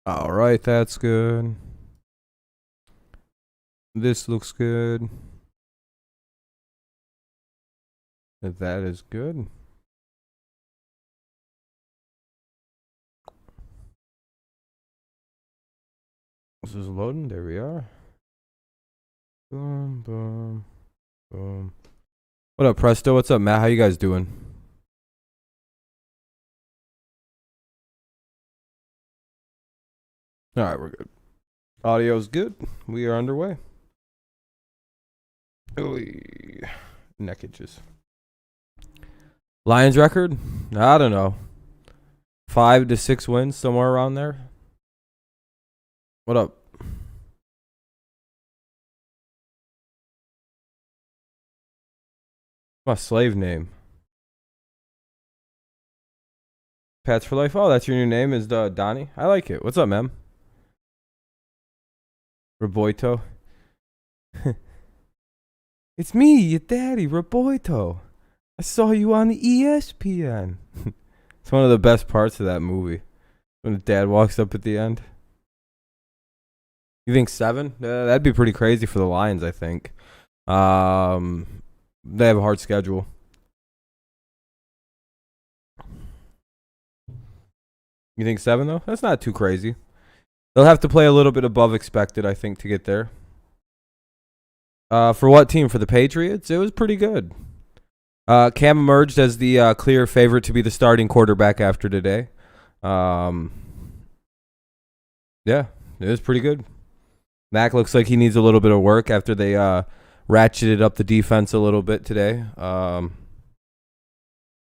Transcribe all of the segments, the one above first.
All right, that's good. This looks good. That is good. This is loading. There we are. Boom, boom, boom. What up, Presto? What's up, Matt? How you guys doing? All right, we're good. Audio's good. We are underway. Oy. Neck itches. Lions record? I don't know. 5 to 6 wins, somewhere around there. What up? My slave name. Pats for Life. Oh, that's your new name is Donnie? I like it. What's up, man? Roboito. It's me, your daddy, Roboito. I saw you on the ESPN. It's one of the best parts of that movie. When the dad walks up at the end. You think 7? That'd be pretty crazy for the Lions, I think. They have a hard schedule. You think 7, though? That's not too crazy. They'll have to play a little bit above expected, I think, to get there. For what team? For the Patriots? It was pretty good. Cam emerged as the clear favorite to be the starting quarterback after today. Yeah, it was pretty good. Mac looks like he needs a little bit of work after they ratcheted up the defense a little bit today. But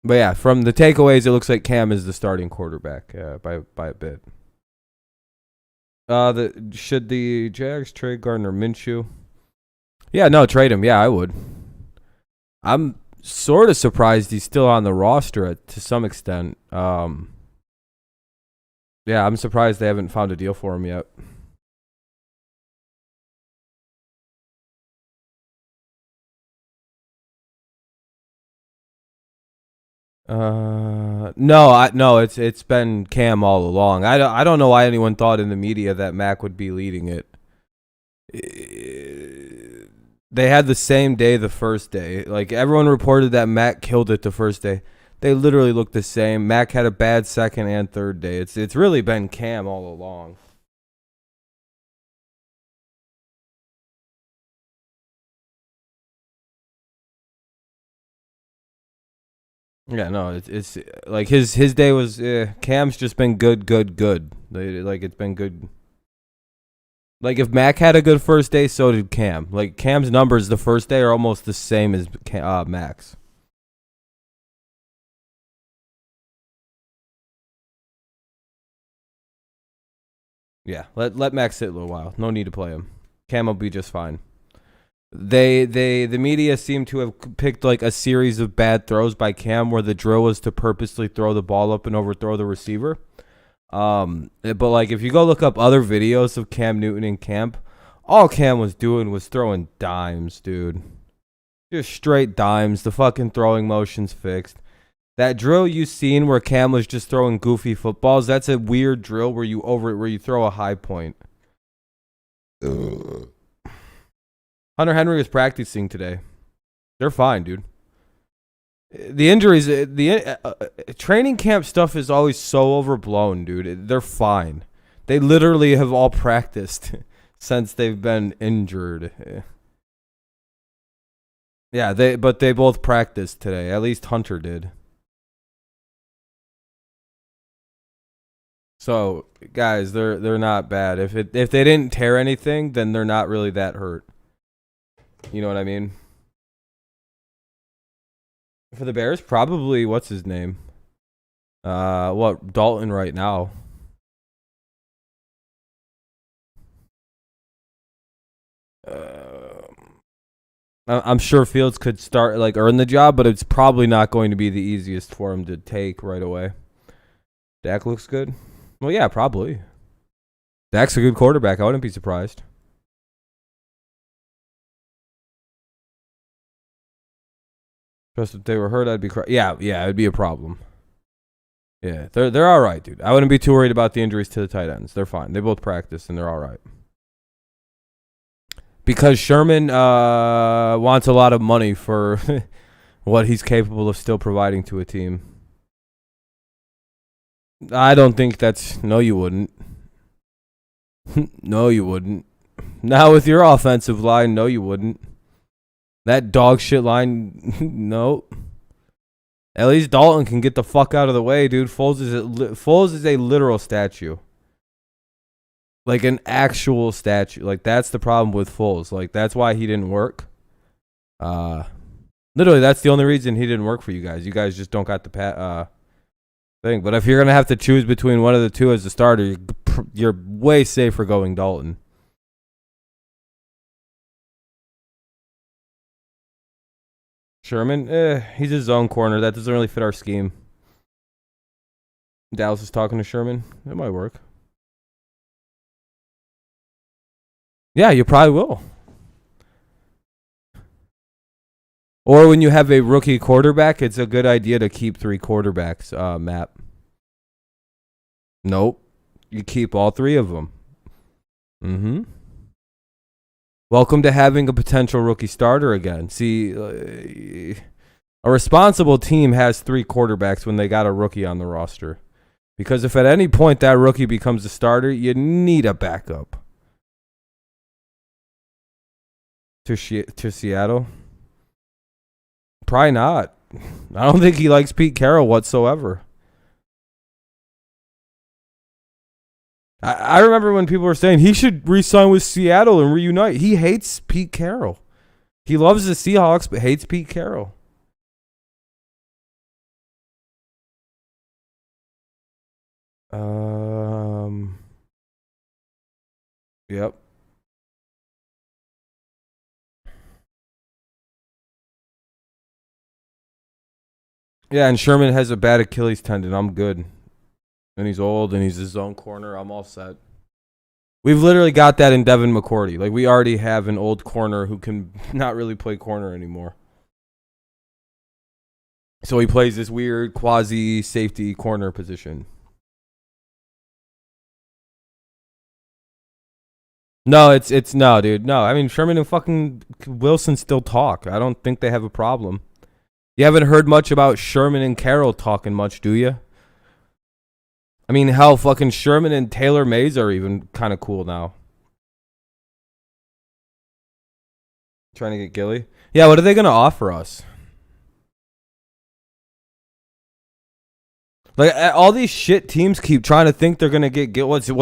yeah, from the takeaways, it looks like Cam is the starting quarterback by a bit. Should the Jags trade Gardner Minshew? Yeah, no, trade him. Yeah, I would. I'm sort of surprised he's still on the roster to some extent. Yeah, I'm surprised they haven't found a deal for him yet. No, it's been Cam all along. I don't know why anyone thought in the media that Mac would be leading it. They had the same day the first day. Like everyone reported that Mac killed it the first day. They literally looked the same. Mac had a bad second and third day. It's really been Cam all along. Yeah, no, it's like his day was. Cam's just been good. Like it's been good. Like if Mac had a good first day, so did Cam. Like Cam's numbers the first day are almost the same as Mac's. Yeah, let Mac sit a little while. No need to play him. Cam will be just fine. The media seem to have picked like a series of bad throws by Cam where the drill was to purposely throw the ball up and overthrow the receiver. But like if you go look up other videos of Cam Newton in camp, all Cam was doing was throwing dimes, dude. Just straight dimes. The fucking throwing motion's fixed. That drill you seen where Cam was just throwing goofy footballs, that's a weird drill where you throw a high point. Ugh. Hunter Henry was practicing today. They're fine, dude. The injuries, the training camp stuff is always so overblown, dude. They're fine. They literally have all practiced since they've been injured. Yeah, they both practiced today. At least Hunter did. So, guys, they're not bad. If they didn't tear anything, then they're not really that hurt. You know what I mean? For the Bears, probably what's his name? Dalton right now. I'm sure Fields could start earn the job, but it's probably not going to be the easiest for him to take right away. Dak looks good. Well, yeah, probably. Dak's a good quarterback. I wouldn't be surprised. Just if they were hurt, I'd be yeah, it'd be a problem. Yeah, they're all right, dude. I wouldn't be too worried about the injuries to the tight ends. They're fine. They both practice and they're all right. Because Sherman wants a lot of money for what he's capable of still providing to a team. I don't think that's... No, you wouldn't. No, you wouldn't. Now with your offensive line, no, you wouldn't. That dog shit line, no. At least Dalton can get the fuck out of the way, dude. Foles is a literal statue. Like an actual statue. Like, that's the problem with Foles. Like, that's why he didn't work. Literally, that's the only reason he didn't work for you guys. You guys just don't got the thing. But if you're going to have to choose between one of the two as a starter, you're way safer going Dalton. Sherman, he's his own corner. That doesn't really fit our scheme. Dallas is talking to Sherman. It might work. Yeah, you probably will. Or when you have a rookie quarterback, it's a good idea to keep 3 quarterbacks, Matt. Nope. You keep all 3 of them. Mm-hmm. Welcome to having a potential rookie starter again. See, a responsible team has 3 quarterbacks when they got a rookie on the roster. Because if at any point that rookie becomes a starter, you need a backup. To Seattle? Probably not. I don't think he likes Pete Carroll whatsoever. I remember when people were saying he should re-sign with Seattle and reunite. He hates Pete Carroll. He loves the Seahawks, but hates Pete Carroll. Yep. Yeah, and Sherman has a bad Achilles tendon. I'm good. And he's old, and he's his own corner. I'm all set. We've literally got that in Devin McCourty. Like, we already have an old corner who can not really play corner anymore. So he plays this weird quasi-safety corner position. No, it's no, dude. No, I mean, Sherman and fucking Wilson still talk. I don't think they have a problem. You haven't heard much about Sherman and Carroll talking much, do you? I mean, hell, fucking Sherman and Taylor Mays are even kind of cool now. Trying to get Gilly? Yeah, what are they going to offer us? Like, all these shit teams keep trying to think they're going to get Gilly. So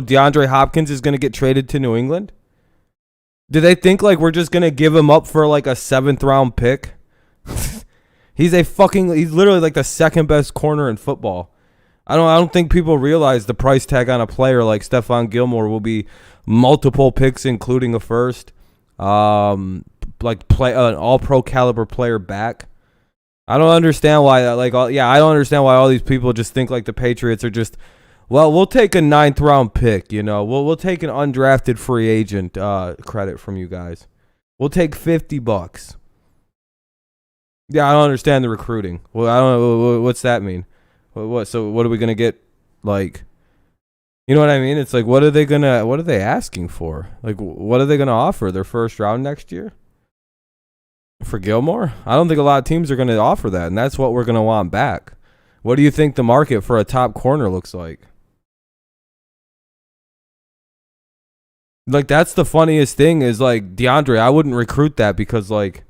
DeAndre Hopkins is going to get traded to New England? Do they think, like, we're just going to give him up for, like, a 7th round pick? He's literally, like, the 2nd best corner in football. I don't think people realize the price tag on a player like Stephon Gilmore will be multiple picks, including a first, an all-pro caliber player back. I don't understand why. I don't understand why all these people just think like the Patriots are just, well, we'll take a 9th round pick. You know, we'll take an undrafted free agent credit from you guys. We'll take $50. Yeah, I don't understand the recruiting. Well, I don't know what's that mean. What? So what are we gonna get? Like, you know what I mean? It's like, what are they asking for? Like, what are they gonna offer? Their 1st round next year for Gilmore? I don't think a lot of teams are gonna offer that, and that's what we're gonna want back. What do you think the market for a top corner looks like? Like, that's the funniest thing is, like, DeAndre, I wouldn't recruit that because, like,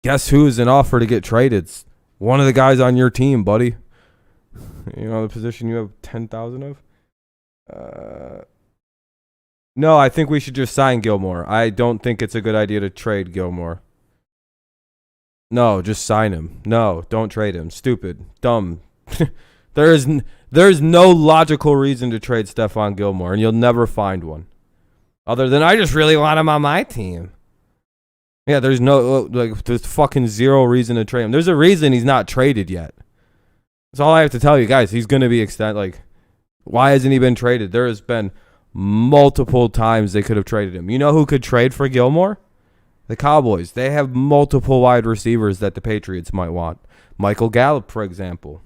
guess who's an offer to get traded? It's one of the guys on your team, buddy. You know, the position you have 10,000 of? No, I think we should just sign Gilmore. I don't think it's a good idea to trade Gilmore. No, just sign him. No, don't trade him. Stupid. Dumb. There's no logical reason to trade Stephon Gilmore, and you'll never find one. Other than, I just really want him on my team. Yeah, there's fucking zero reason to trade him. There's a reason he's not traded yet. That's all I have to tell you guys. He's going to be extended. Like, why hasn't he been traded? There has been multiple times they could have traded him. You know who could trade for Gilmore? The Cowboys. They have multiple wide receivers that the Patriots might want. Michael Gallup, for example.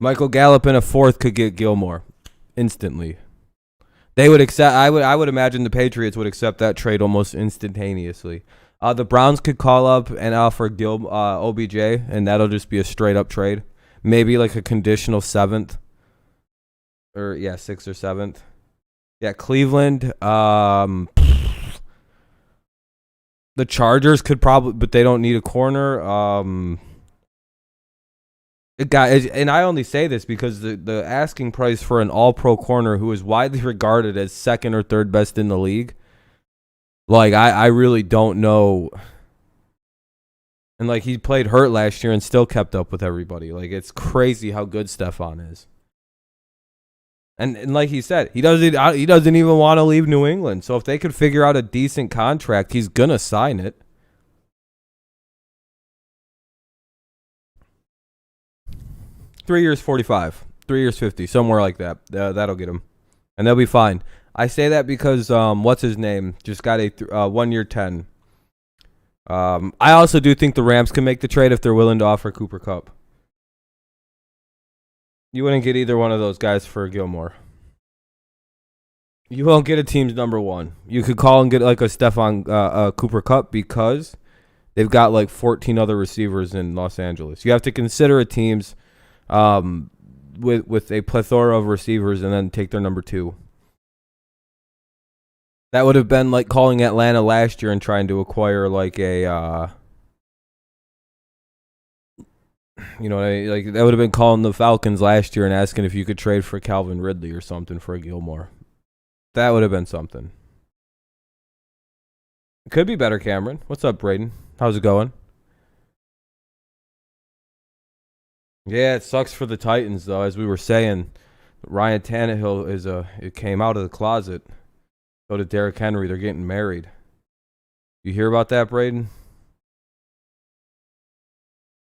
Michael Gallup in a fourth could get Gilmore instantly. They would accept. I would imagine the Patriots would accept that trade almost instantaneously. The Browns could call up and offer OBJ, and that'll just be a straight up trade. Maybe like a conditional seventh, or sixth or seventh. Yeah, Cleveland. The Chargers could probably, but they don't need a corner. And I only say this because the asking price for an all-pro corner who is widely regarded as second or third best in the league, like, I really don't know. And, like, he played hurt last year and still kept up with everybody. Like, it's crazy how good Stephon is. And like he said, he doesn't even want to leave New England. So if they could figure out a decent contract, he's going to sign it. $3 years, 45. 3 years, 50. Somewhere like that. That'll get him. And they'll be fine. I say that because, what's his name? Just got a 1 year, 10. I also do think the Rams can make the trade if they're willing to offer Cooper Kupp. You wouldn't get either one of those guys for Gilmore. You won't get a team's number one. You could call and get like a Stephon Cooper Kupp because they've got like 14 other receivers in Los Angeles. You have to consider a team's with a plethora of receivers and then take their number two. That would have been like calling Atlanta last year and trying to acquire like a like that would have been calling the Falcons last year and asking if you could trade for Calvin Ridley or something for a Gilmore. That would have been something. It could be better, Cameron. What's up, Braden? How's it going? Yeah, it sucks for the Titans, though. As we were saying, Ryan Tannehill it came out of the closet. So did Derrick Henry. They're getting married. You hear about that, Braden?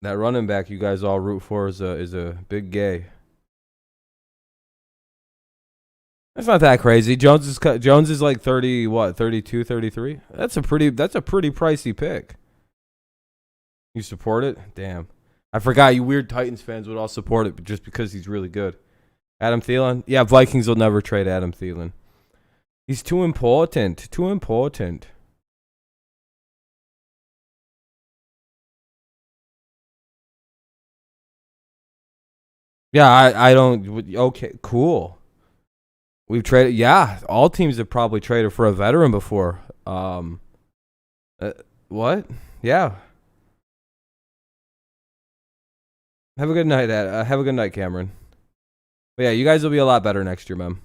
That running back you guys all root for is a big gay. That's not that crazy. Jones is like 30, 32, 33? That's a pretty pricey pick. You support it? Damn. I forgot you weird Titans fans would all support it just because he's really good. Adam Thielen? Yeah, Vikings will never trade Adam Thielen. He's too important. Too important. Yeah, I don't. Okay, cool. We've traded. Yeah, all teams have probably traded for a veteran before. What? Yeah. Have a good night, have a good night, Cameron. But yeah, you guys will be a lot better next year, man.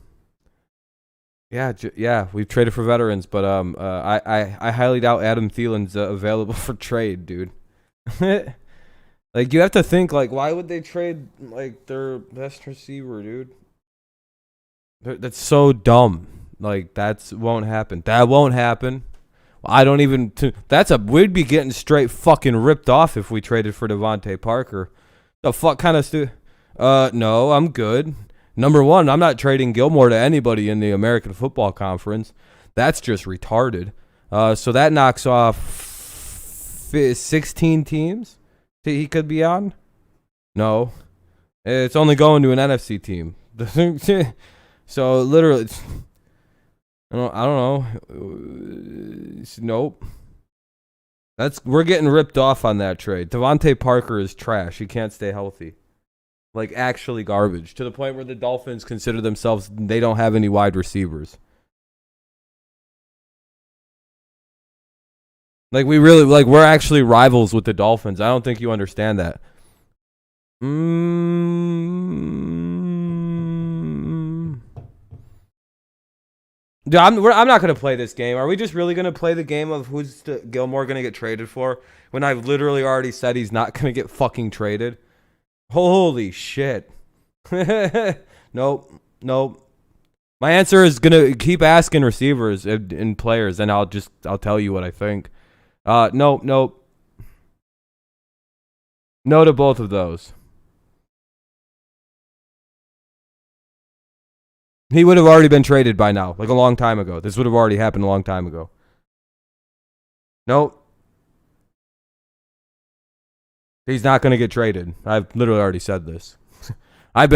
Yeah, we've traded for veterans, but I highly doubt Adam Thielen's available for trade, dude. Like, you have to think, like, why would they trade like their best receiver, dude? That's so dumb. Like, won't happen. That won't happen. I don't even. We'd be getting straight fucking ripped off if we traded for Devontae Parker. The fuck kind of no, I'm good. Number one, I'm not trading Gilmore to anybody in the American Football Conference. That's just retarded. So that knocks off 16 teams he could be on. No, it's only going to an NFC team. So literally, I don't know. Nope. We're getting ripped off on that trade. Devontae Parker is trash. He can't stay healthy. Like, actually garbage. To the point where the Dolphins consider themselves, they don't have any wide receivers. Like, we're actually rivals with the Dolphins. I don't think you understand that. Dude, I'm not going to play this game. Are we just really going to play the game of who's Gilmore going to get traded for when I've literally already said he's not going to get fucking traded? Holy shit. Nope. My answer is going to keep asking receivers and players, and I'll tell you what I think. Nope. No to both of those. He would have already been traded by now, like a long time ago. This would have already happened a long time ago. Nope. He's not going to get traded. I've literally already said this. I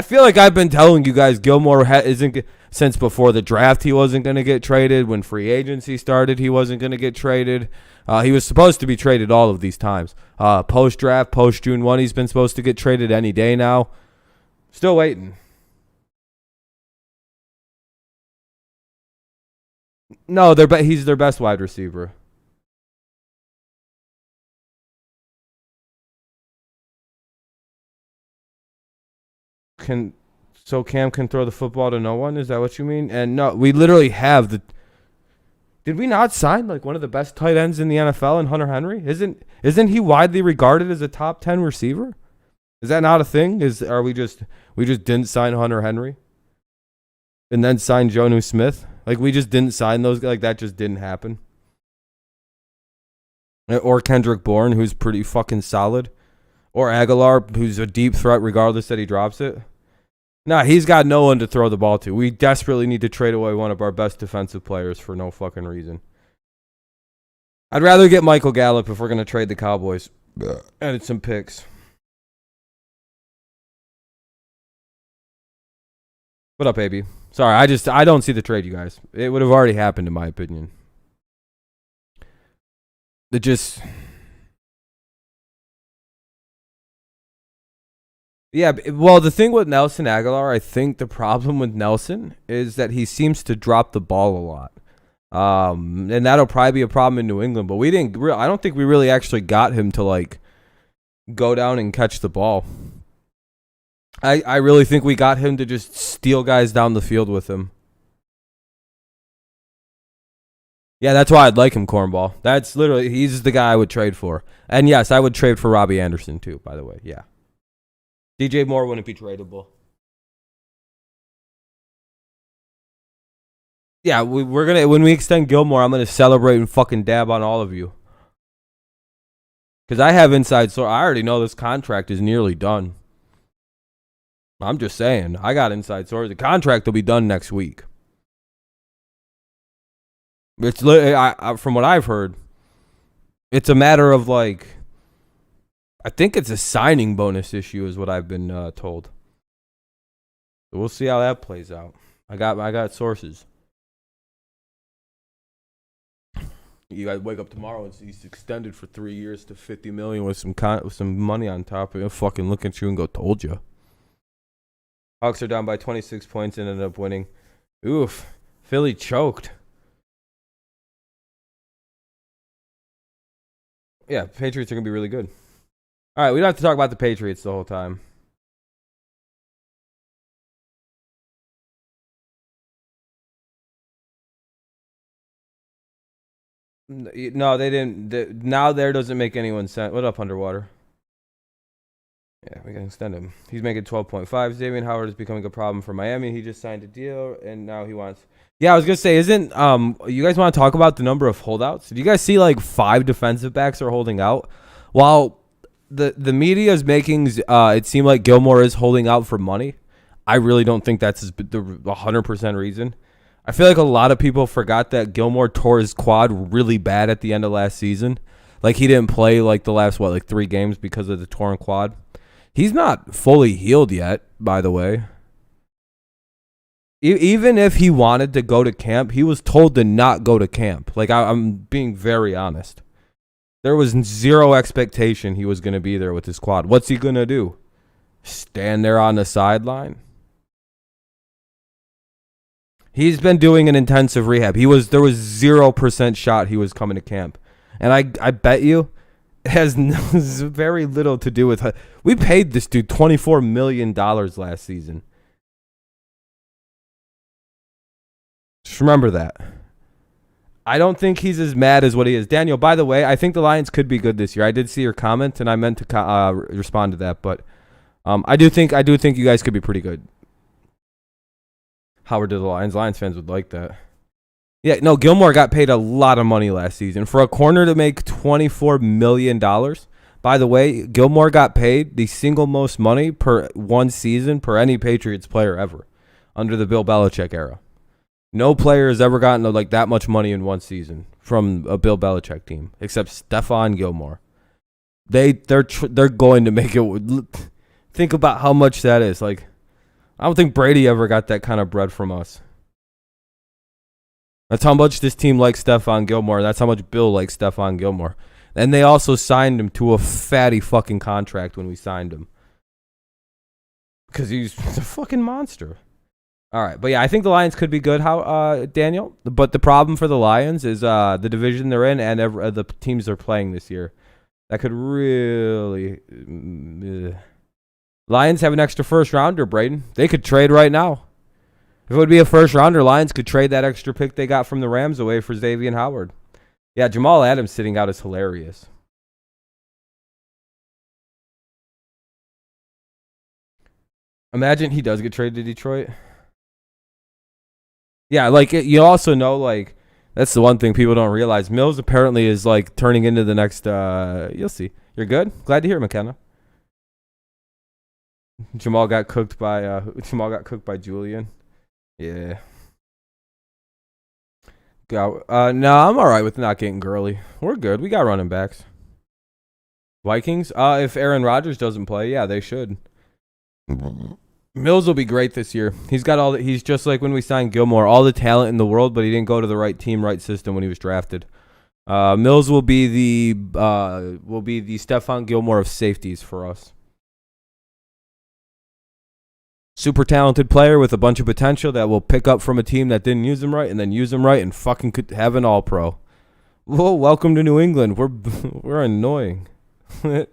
feel like I've been telling you guys Gilmore isn't since before the draft. He wasn't going to get traded. When free agency started, he wasn't going to get traded. He was supposed to be traded all of these times. Post draft, post June 1, he's been supposed to get traded any day now. Still waiting. No, he's their best wide receiver. So Cam can throw the football to no one? Is that what you mean? And no, we literally have the. Did we not sign like one of the best tight ends in the NFL in Hunter Henry? Isn't he widely regarded as a top 10 receiver? Is that not a thing? We just didn't sign Hunter Henry and then sign Jonnu Smith? Like we just didn't sign those, like that just didn't happen. Or Kendrick Bourne, who's pretty fucking solid. Or Aguilar, who's a deep threat regardless that he drops it. Nah, he's got no one to throw the ball to. We desperately need to trade away one of our best defensive players for no fucking reason. I'd rather get Michael Gallup if we're going to trade the Cowboys. Added some picks. What up, AB? Sorry, I don't see the trade, you guys. It would have already happened, in my opinion. It just... Yeah, well, the thing with Nelson Aguilar, I think the problem with Nelson is that he seems to drop the ball a lot. And that'll probably be a problem in New England, but I don't think we really actually got him to like go down and catch the ball. I really think we got him to just steal guys down the field with him. Yeah, that's why I'd like him, Cornball. That's literally, he's the guy I would trade for. And yes, I would trade for Robbie Anderson too, by the way. Yeah. DJ Moore wouldn't be tradable. Yeah, we're gonna when we extend Gilmore, I'm gonna celebrate and fucking dab on all of you. Cause I have inside source. I already know this contract is nearly done. I'm just saying, I got inside source. The contract will be done next week. It's from what I've heard, it's a matter of like. I think it's a signing bonus issue is what I've been told. So we'll see how that plays out. I got sources. You guys wake up tomorrow and he's extended for 3 years to $50 million with some money on top. He'll fucking look at you and go, "Told you." Hawks are down by 26 points and ended up winning. Oof, Philly choked. Yeah, Patriots are gonna be really good. All right, we don't have to talk about the Patriots the whole time. No, they didn't. Now there doesn't make anyone sense. What up, Underwater? Yeah, we can extend him. He's making 12.5. Xavier Howard is becoming a problem for Miami. He just signed a deal, and now he wants... Yeah, I was going to say, you guys want to talk about the number of holdouts? Did you guys see, 5 defensive backs are holding out? While the media is making it seem like Gilmore is holding out for money, I really don't think that's the 100% reason. I feel like a lot of people forgot that Gilmore tore his quad really bad at the end of last season. Like, he didn't play, the last, 3 games because of the torn quad. He's not fully healed yet, by the way. Even if he wanted to go to camp, he was told to not go to camp. I'm being very honest. There was zero expectation he was going to be there with his quad. What's he going to do? Stand there on the sideline? He's been doing an intensive rehab. There was 0% shot he was coming to camp. And I bet you it has very little to do with... We paid this dude $24 million last season. Just remember that. I don't think he's as mad as what he is. Daniel, by the way, I think the Lions could be good this year. I did see your comment, and I meant to respond to that. But I do think you guys could be pretty good. Howard to the Lions. Lions fans would like that. Yeah, no, Gilmore got paid a lot of money last season. For a corner to make $24 million, by the way, Gilmore got paid the single most money per one season per any Patriots player ever under the Bill Belichick era. No player has ever gotten that much money in one season from a Bill Belichick team, except Stephon Gilmore. They're going to make it Think about how much that is. Like, I don't think Brady ever got that kind of bread from us. That's how much this team likes Stephon Gilmore. That's how much Bill likes Stephon Gilmore. And they also signed him to a fatty fucking contract when we signed him. Because he's a fucking monster. All right. But yeah, I think the Lions could be good, Daniel. But the problem for the Lions is the division they're in and the teams they're playing this year. That could really... Lions have an extra first rounder, Braden. They could trade right now. If it would be a first rounder, Lions could trade that extra pick they got from the Rams away for Xavier Howard. Yeah, Jamal Adams sitting out is hilarious. Imagine he does get traded to Detroit. Yeah, like you also know, like that's the one thing people don't realize. Mills apparently is like turning into the next. You'll see. You're good. Glad to hear it, McKenna. Jamal got cooked by Julian. Yeah. No, I'm all right with not getting girly. We're good. We got running backs. Vikings. If Aaron Rodgers doesn't play, yeah, they should. Mills will be great this year. He's got he's just like when we signed Gilmore, all the talent in the world, but he didn't go to the right team, right system when he was drafted. Mills will be the Stephon Gilmore of safeties for us. Super talented player with a bunch of potential that will pick up from a team that didn't use him right and then use him right and fucking could have an all-pro. Whoa, welcome to New England. We're annoying. And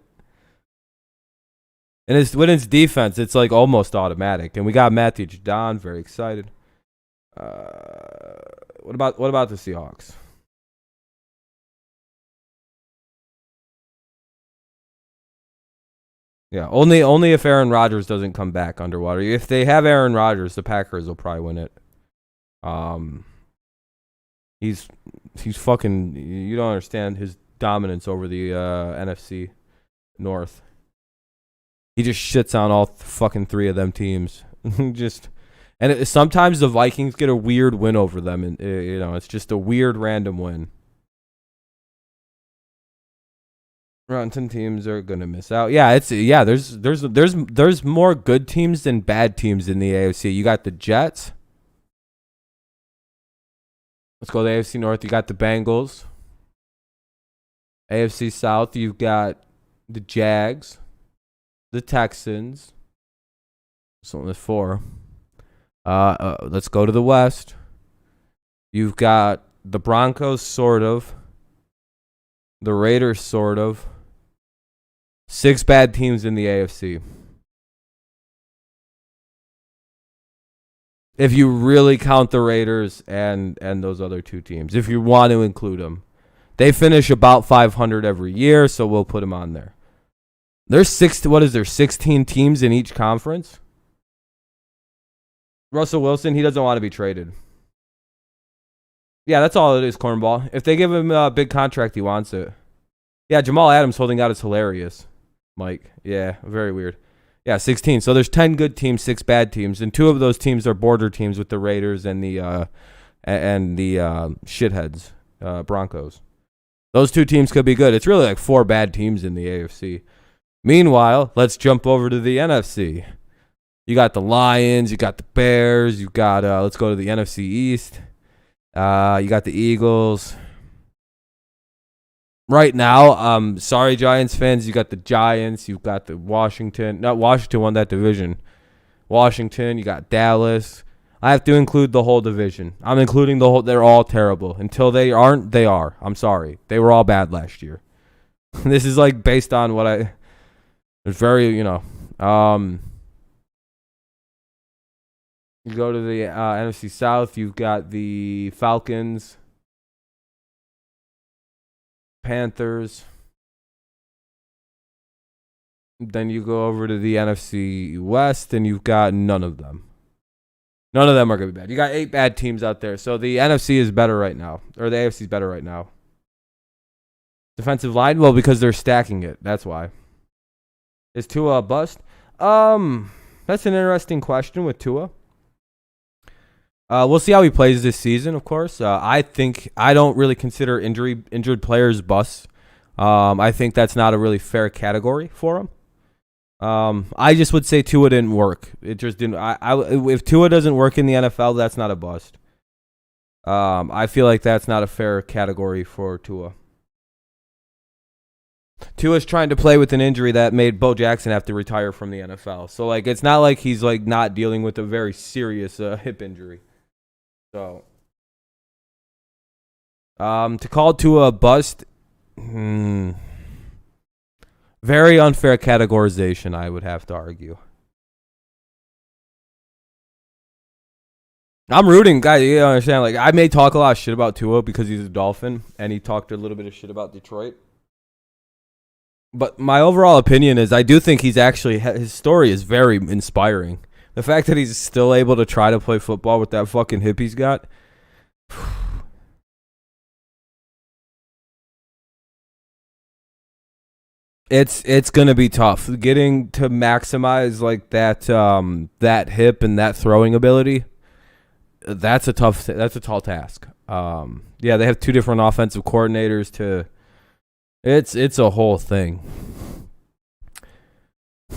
when it's defense, it's like almost automatic. And we got Matthew Judon, very excited. What about the Seahawks? Yeah, only if Aaron Rodgers doesn't come back underwater. If they have Aaron Rodgers, the Packers will probably win it. He's fucking. You don't understand his dominance over the NFC North. He just shits on all fucking three of them teams. Sometimes the Vikings get a weird win over them, and it's just a weird random win. Rotten teams are gonna miss out. Yeah, there's more good teams than bad teams in the AFC. You got the Jets. Let's go to the AFC North. You got the Bengals. AFC South, you've got the Jags, the Texans. So there's 4. Let's go to the West. You've got the Broncos, sort of. The Raiders, sort of. 6 bad teams in the AFC. If you really count the Raiders and those other 2 teams, if you want to include them. They finish about 500 every year, so we'll put them on there. There's 16 teams in each conference? Russell Wilson, he doesn't want to be traded. Yeah, that's all it is, cornball. If they give him a big contract, he wants it. Yeah, Jamal Adams holding out is hilarious, Mike. Yeah, very weird. Yeah, 16. So there's 10 good teams, 6 bad teams, and 2 of those teams are border teams with the Raiders and the shitheads, Broncos. Those 2 teams could be good. It's really like 4 bad teams in the AFC. Meanwhile, let's jump over to the NFC. You got the Lions, you got the Bears, you got let's go to the NFC East. You got the Eagles. Right now, sorry Giants fans, you got the Giants, you've got the Washington. Not Washington won that division. Washington, you got Dallas. I have to include the whole division. I'm including the whole. They're all terrible. Until they aren't, they are. I'm sorry. They were all bad last year. This is like based on what I. It's very, You go to the NFC South. You've got the Falcons, Panthers. Then you go over to the NFC West, and you've got none of them. None of them are going to be bad. You got 8 bad teams out there. So the NFC is better right now. Or the AFC is better right now. Defensive line? Well, because they're stacking it. That's why. Is Tua a bust? That's an interesting question with Tua. We'll see how he plays this season, of course. I don't really consider injured players busts. I think that's not a really fair category for him. I just would say Tua didn't work. It just didn't. If Tua doesn't work in the NFL, that's not a bust. I feel like that's not a fair category for Tua. Tua's trying to play with an injury that made Bo Jackson have to retire from the NFL. So like, it's not like he's like not dealing with a very serious hip injury. So, to call Tua a bust, very unfair categorization. I would have to argue. I'm rooting, guys. You understand? Like, I may talk a lot of shit about Tua because he's a Dolphin, and he talked a little bit of shit about Detroit. But my overall opinion is, I do think he's actually his story is very inspiring. The fact that he's still able to try to play football with that fucking hip he's got. It's gonna be tough getting to maximize like that hip and that throwing ability. That's a tall task. Yeah, they have two different offensive coordinators to. It's a whole thing.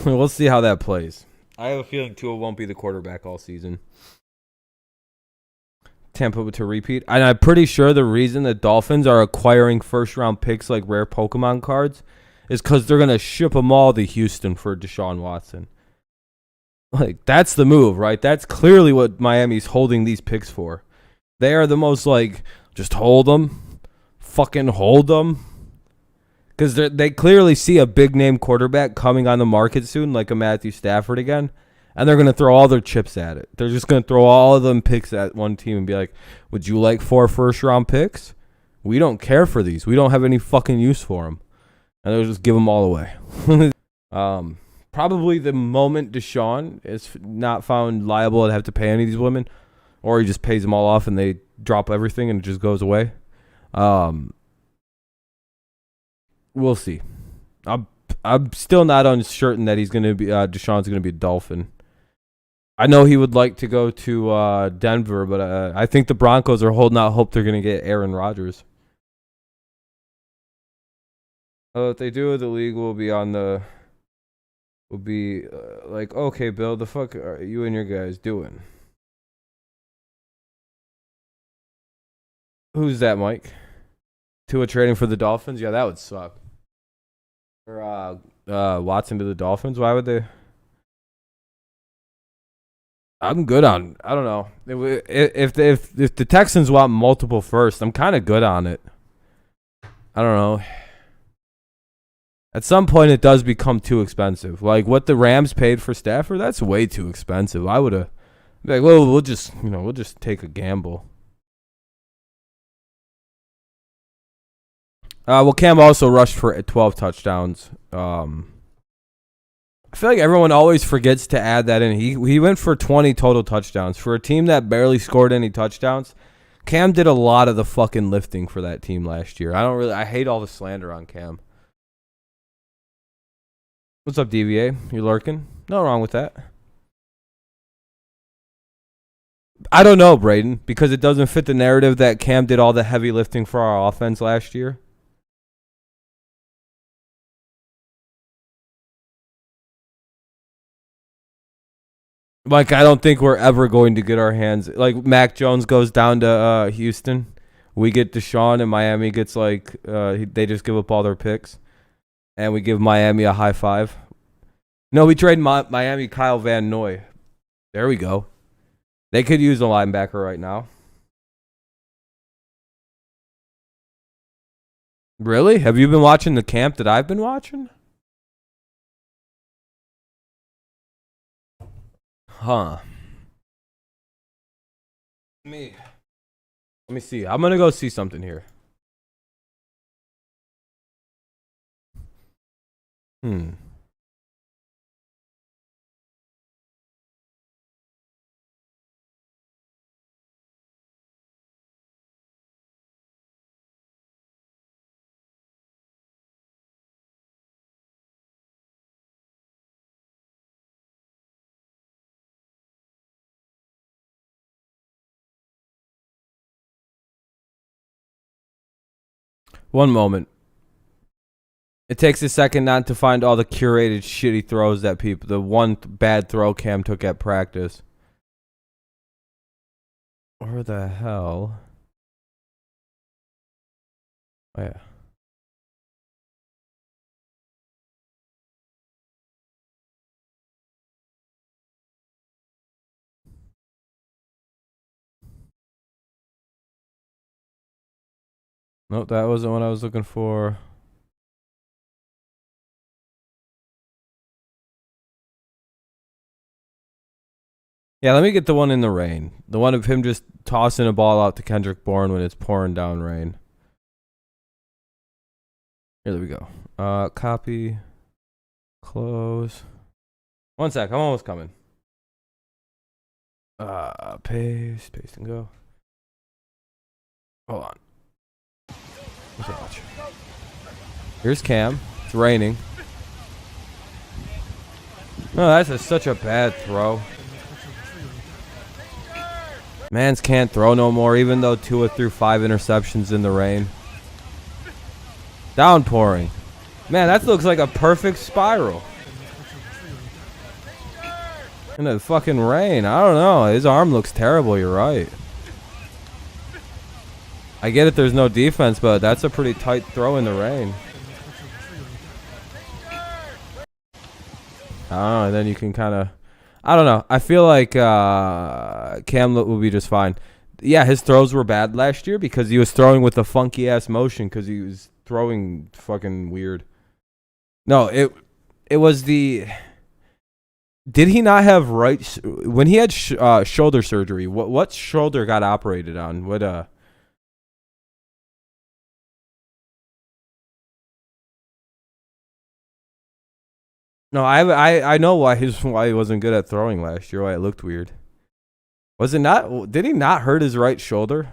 We'll see how that plays. I have a feeling Tua won't be the quarterback all season. Tampa to repeat. And I'm pretty sure the reason the Dolphins are acquiring first-round picks like rare Pokemon cards is because they're going to ship them all to Houston for Deshaun Watson. Like, that's the move, right? That's clearly what Miami's holding these picks for. They are the most like, just hold them. Fucking hold them. Because they clearly see a big-name quarterback coming on the market soon, like a Matthew Stafford again, and they're going to throw all their chips at it. They're just going to throw all of them picks at one team and be like, would you like 4 first-round picks? We don't care for these. We don't have any fucking use for them. And they'll just give them all away. Probably the moment Deshaun is not found liable to have to pay any of these women, or he just pays them all off and they drop everything and it just goes away. We'll see. I'm still not uncertain that he's going to be Deshaun's going to be a Dolphin. I know he would like to go to Denver, but I think the Broncos are holding out hope they're going to get Aaron Rodgers. If they do, the league will be like, okay, Bill, the fuck are you and your guys doing? Who's that, Mike? Tua trading for the Dolphins? Yeah, that would suck. Or Watson to the Dolphins? Why would they? I'm good on. I don't know. If the Texans want multiple first, I'm kind of good on it. I don't know. At some point, it does become too expensive. Like what the Rams paid for Stafford, that's way too expensive. I would have like, well, we'll just take a gamble. Well, Cam also rushed for 12 touchdowns. I feel like everyone always forgets to add that in. He went for 20 total touchdowns. For a team that barely scored any touchdowns, Cam did a lot of the fucking lifting for that team last year. I hate all the slander on Cam. What's up, DVA? You lurking? No wrong with that. I don't know, Braden, because it doesn't fit the narrative that Cam did all the heavy lifting for our offense last year. Like, I don't think we're ever going to get our hands. Like, Mac Jones goes down to Houston. We get Deshaun, and Miami gets, like, they just give up all their picks. And we give Miami a high five. No, we trade Miami Kyle Van Noy. There we go. They could use a linebacker right now. Really? Have you been watching the camp that I've been watching? Huh. Let me see. I'm gonna go see something here. Hmm. One moment. It takes a second not to find all the curated shitty throws that people, the one bad throw Cam took at practice. Where the hell? Oh, yeah. Nope, that wasn't what I was looking for. Yeah, let me get the one in the rain. The one of him just tossing a ball out to Kendrick Bourne when it's pouring down rain. Here we go. Copy. Close. One sec, I'm almost coming. Paste and go. Hold on. Watch. Here's Cam. It's raining. No, that's such a bad throw. Mans can't throw no more, even though Tua threw 5 interceptions in the rain. Downpouring. Man, that looks like a perfect spiral. In the fucking rain. I don't know. His arm looks terrible. You're right. I get it, there's no defense, but that's a pretty tight throw in the rain. And then you can kind of... I don't know. I feel like Cam will be just fine. Yeah, his throws were bad last year because he was throwing with a funky-ass motion because he was throwing fucking weird. No, it was the... Did he not have right... When he had shoulder surgery, what shoulder got operated on? What... No, I know why he wasn't good at throwing last year. Why it looked weird. Was it not? Did he not hurt his right shoulder?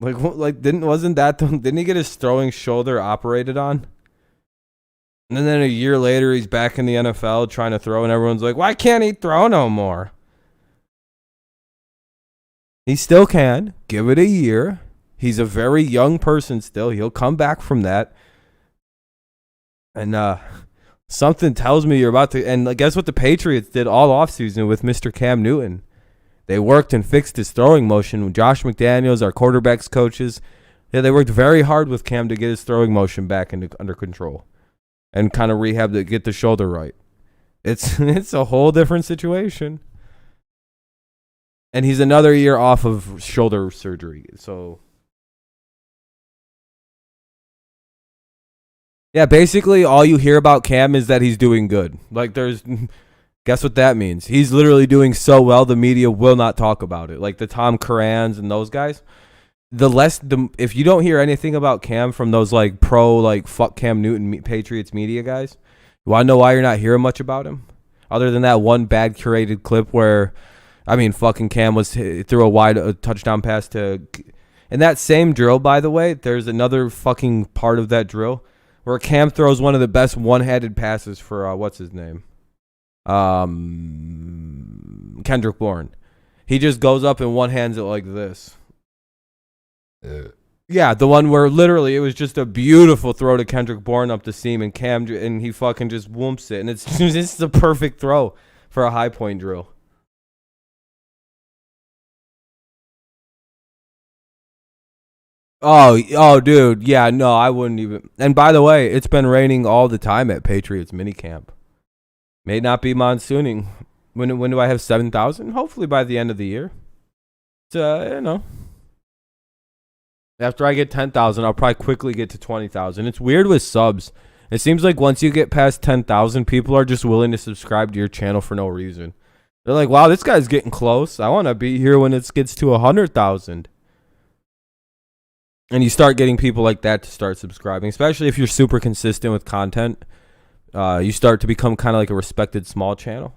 Didn't he get his throwing shoulder operated on? And then a year later, he's back in the NFL trying to throw, and everyone's like, "Why can't he throw no more?" He still can. Give it a year. He's a very young person still. He'll come back from that. And something tells me you're about to... And guess what the Patriots did all offseason with Mr. Cam Newton? They worked and fixed his throwing motion. Josh McDaniels, our quarterbacks coaches, yeah, they worked very hard with Cam to get his throwing motion back under control and kind of rehab to get the shoulder right. It's a whole different situation. And he's another year off of shoulder surgery. So... Yeah, basically all you hear about Cam is that he's doing good. Like guess what that means? He's literally doing so well the media will not talk about it. Like the Tom Currans and those guys. If you don't hear anything about Cam from those like fuck Cam Newton Patriots media guys, you want to know why you're not hearing much about him? Other than that one bad curated clip where, I mean, fucking Cam threw a touchdown pass to... In that same drill, by the way, there's another fucking part of that drill where Cam throws one of the best one-handed passes for, what's his name? Kendrick Bourne. He just goes up and one-hands it like this. Yeah, the one where literally it was just a beautiful throw to Kendrick Bourne up the seam, and and he fucking just whoops it. And it's the perfect throw for a high-point drill. Oh, dude. Yeah, no, I wouldn't even. And by the way, it's been raining all the time at Patriots Minicamp. May not be monsooning. When do I have 7,000? Hopefully by the end of the year. So, after I get 10,000, I'll probably quickly get to 20,000. It's weird with subs. It seems like once you get past 10,000, people are just willing to subscribe to your channel for no reason. They're like, wow, this guy's getting close. I want to be here when it gets to 100,000. And you start getting people like that to start subscribing, especially if you're super consistent with content. You start to become kind of like a respected small channel.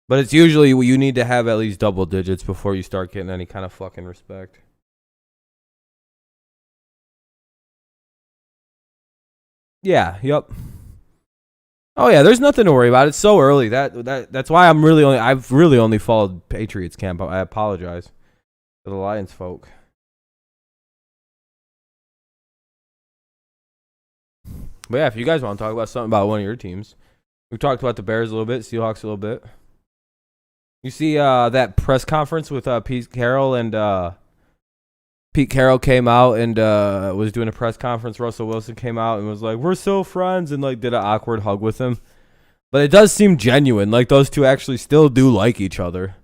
But it's usually you need to have at least double digits before you start getting any kind of fucking respect. Yeah, yep. Oh yeah, there's nothing to worry about. It's so early. That's why I've really only followed Patriots camp. I apologize. The Lions folk. But yeah, if you guys want to talk about something about one of your teams, we talked about the Bears a little bit, Seahawks a little bit. You see that press conference with Pete Carroll, and Pete Carroll came out and was doing a press conference. Russell Wilson came out and was like, "We're still friends," and like did an awkward hug with him. But it does seem genuine, like those two actually still do like each other.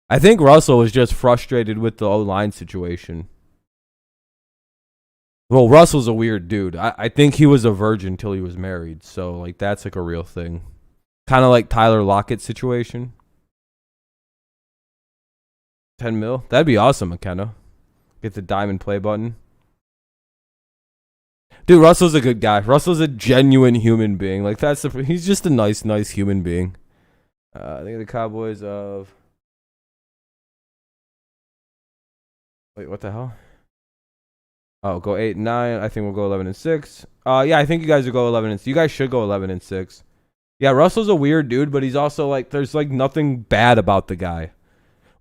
I think Russell was just frustrated with the O-line situation. Well, Russell's a weird dude. I think he was a virgin till he was married. So, like, that's, like, a real thing. Kind of like Tyler Lockett's situation. 10 mil? That'd be awesome, McKenna. Get the diamond play button. Dude, Russell's a good guy. Russell's a genuine human being. Like, he's just a nice human being. I think the Cowboys of... Wait, what the hell? Oh, go 8-9. I think we'll go 11-6. Yeah, I think you guys will go 11-6. You guys should go 11-6. Yeah, Russell's a weird dude, but he's also like, there's like nothing bad about the guy.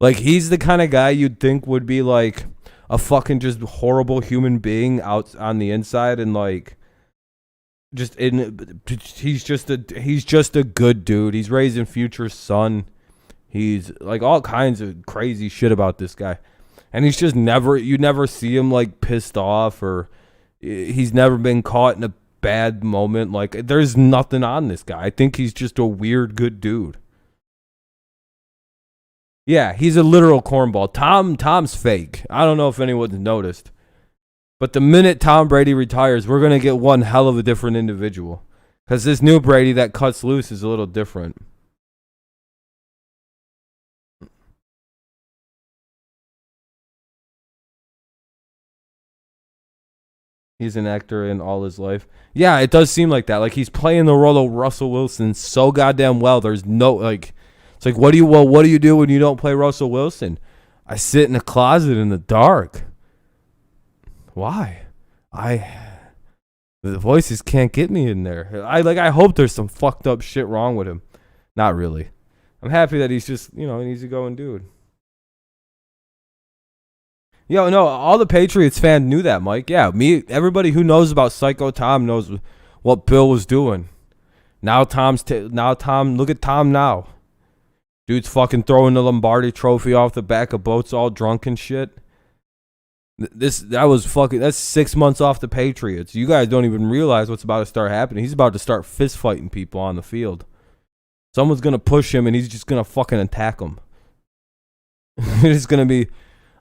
Like, he's the kind of guy you'd think would be like a fucking just horrible human being out on the inside, and like, he's just a good dude. He's raising future son. He's like all kinds of crazy shit about this guy. And he's just you never see him like pissed off, or he's never been caught in a bad moment. Like, there's nothing on this guy. I think he's just a weird, good dude. Yeah, he's a literal cornball. Tom's fake. I don't know if anyone's noticed. But the minute Tom Brady retires, we're going to get one hell of a different individual. Because this new Brady that cuts loose is a little different. He's an actor in all his life. Yeah, it does seem like that. Like, he's playing the role of Russell Wilson so goddamn well. There's no, like, it's like, what do you do when you don't play Russell Wilson? I sit in a closet in the dark. Why? The voices can't get me in there. I hope there's some fucked up shit wrong with him. Not really. I'm happy that he's just, an easygoing dude. Yo, no, all the Patriots fans knew that, Mike. Yeah, everybody who knows about Psycho Tom knows what Bill was doing. Now Tom, look at Tom now. Dude's fucking throwing the Lombardi trophy off the back of boats all drunk and shit. That's 6 months off the Patriots. You guys don't even realize what's about to start happening. He's about to start fist fighting people on the field. Someone's going to push him and he's just going to fucking attack him. It's going to be...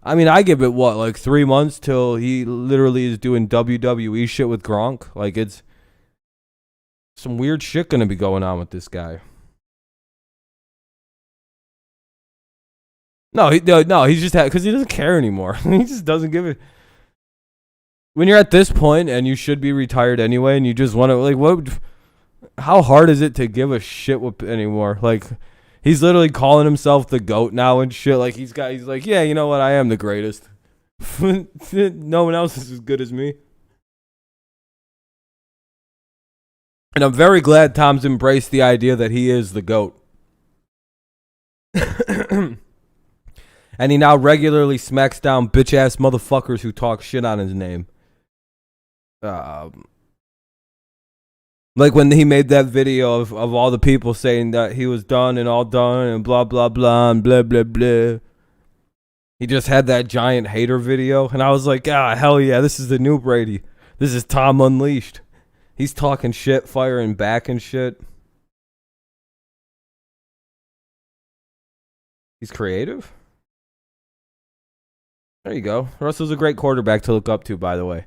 I mean, I give it, like 3 months till he literally is doing WWE shit with Gronk. Like, it's some weird shit going to be going on with this guy. No, he's just because he doesn't care anymore. He just doesn't give it. When you're at this point and you should be retired anyway, and you just want to, like, what? How hard is it to give a shit anymore? Like, he's literally calling himself the GOAT now and shit. Like, he's like, yeah, you know what? I am the greatest. No one else is as good as me. And I'm very glad Tom's embraced the idea that he is the GOAT. And he now regularly smacks down bitch-ass motherfuckers who talk shit on his name. Like when he made that video of all the people saying that he was done and all done and blah, blah, blah, and blah, blah, blah. He just had that giant hater video. And I was like, hell yeah, this is the new Brady. This is Tom Unleashed. He's talking shit, firing back and shit. He's creative. There you go. Russell's a great quarterback to look up to, by the way.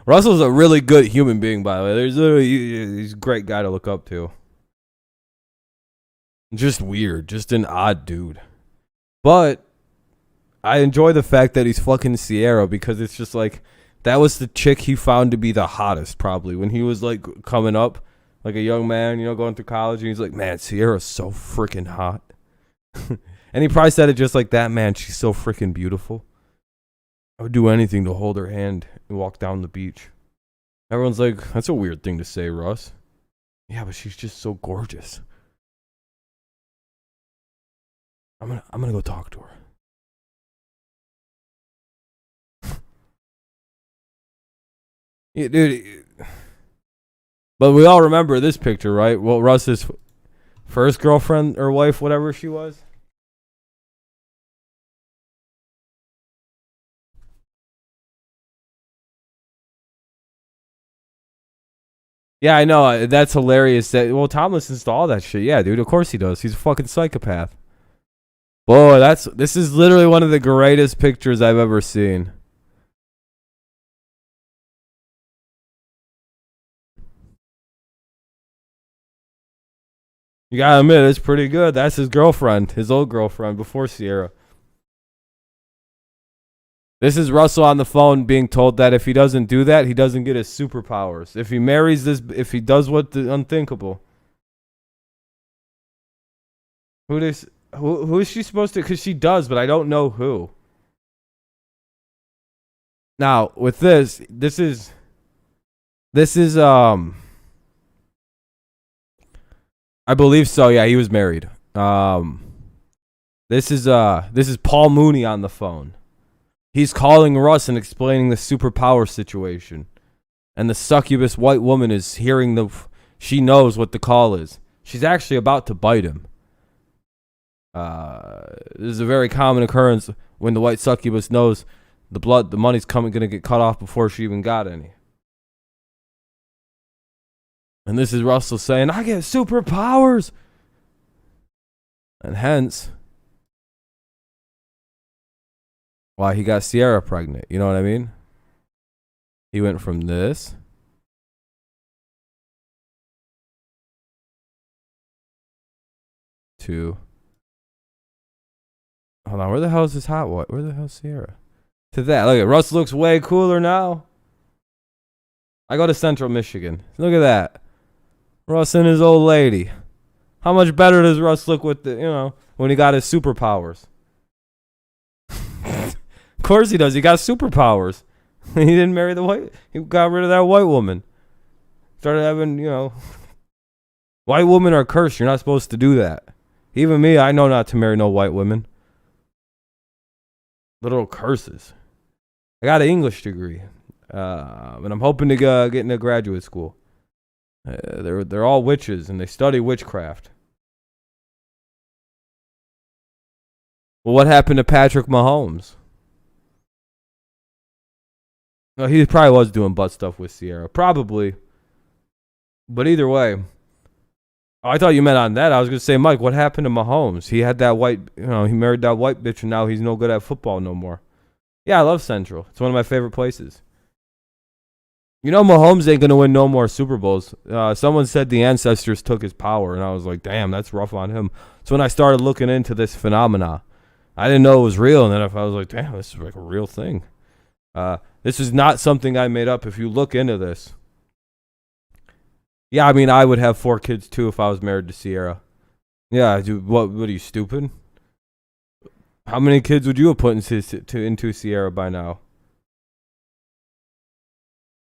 Russell's a really good human being, by the way. He's a great guy to look up to. Just weird. Just an odd dude. But I enjoy the fact that he's fucking Sierra, because it's just like, that was the chick he found to be the hottest, probably, when he was like coming up, like a young man, going through college, and he's like, man, Sierra's so freaking hot. And he probably said it just like that, man, she's so freaking beautiful. I would do anything to hold her hand and walk down the beach. Everyone's like, that's a weird thing to say, Russ. Yeah, but she's just so gorgeous. I'm gonna go talk to her. Yeah, dude. But we all remember this picture, right? Well, Russ's first girlfriend or wife, whatever she was. Yeah, I know. That's hilarious. Well, Tom listens to all that shit. Yeah, dude. Of course he does. He's a fucking psychopath. Boy, this is literally one of the greatest pictures I've ever seen. You gotta admit, it's pretty good. That's his girlfriend, his old girlfriend before Sierra. This is Russell on the phone being told that if he doesn't do that, he doesn't get his superpowers. If he marries this, if he does what the unthinkable. Who is she supposed to? Because she does, but I don't know who. Now with this is I believe so. Yeah, he was married. This is Paul Mooney on the phone. He's calling Russ and explaining the superpower situation. And the succubus white woman is hearing she knows what the call is. She's actually about to bite him. This is a very common occurrence when the white succubus knows the money's going to get cut off before she even got any. And this is Russell saying, I get superpowers. And hence why he got Sierra pregnant. You know what I mean? He went from this to... Hold on, where the hell is this hot one? Where the hell is Sierra? To that. Look at Russ looks way cooler now. I go to Central Michigan. Look at that. Russ and his old lady. How much better does Russ look with when he got his superpowers? Of course he does. He got superpowers. He didn't marry the white. He got rid of that white woman. Started having, white women are cursed. You're not supposed to do that. Even me, I know not to marry no white women. Literal curses. I got an English degree, and I'm hoping to get into graduate school. They're all witches, and they study witchcraft. Well, what happened to Patrick Mahomes? Well, he probably was doing butt stuff with Sierra. Probably. But either way. Oh, I thought you meant on that. I was going to say, Mike, what happened to Mahomes? He had that white, he married that white bitch, and now he's no good at football no more. Yeah, I love Central. It's one of my favorite places. Mahomes ain't going to win no more Super Bowls. Someone said the ancestors took his power, and I was like, damn, that's rough on him. So when I started looking into this phenomena, I didn't know it was real, and then I was like, damn, this is like a real thing. This is not something I made up. If you look into this. Yeah, I mean, I would have 4 kids, too, if I was married to Sierra. Yeah, dude, what are you, stupid? How many kids would you have put into Sierra by now?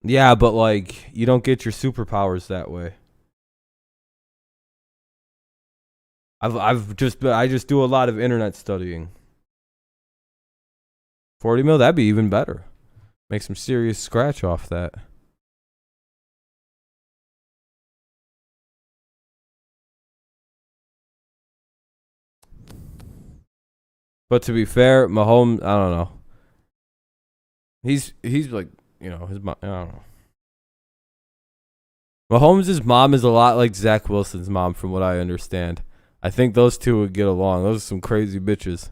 Yeah, but, you don't get your superpowers that way. I just do a lot of internet studying. 40 mil, that'd be even better. Make some serious scratch off that. But to be fair, Mahomes, I don't know. He's like, his mom, I don't know. Mahomes' mom is a lot like Zach Wilson's mom, from what I understand. I think those two would get along. Those are some crazy bitches.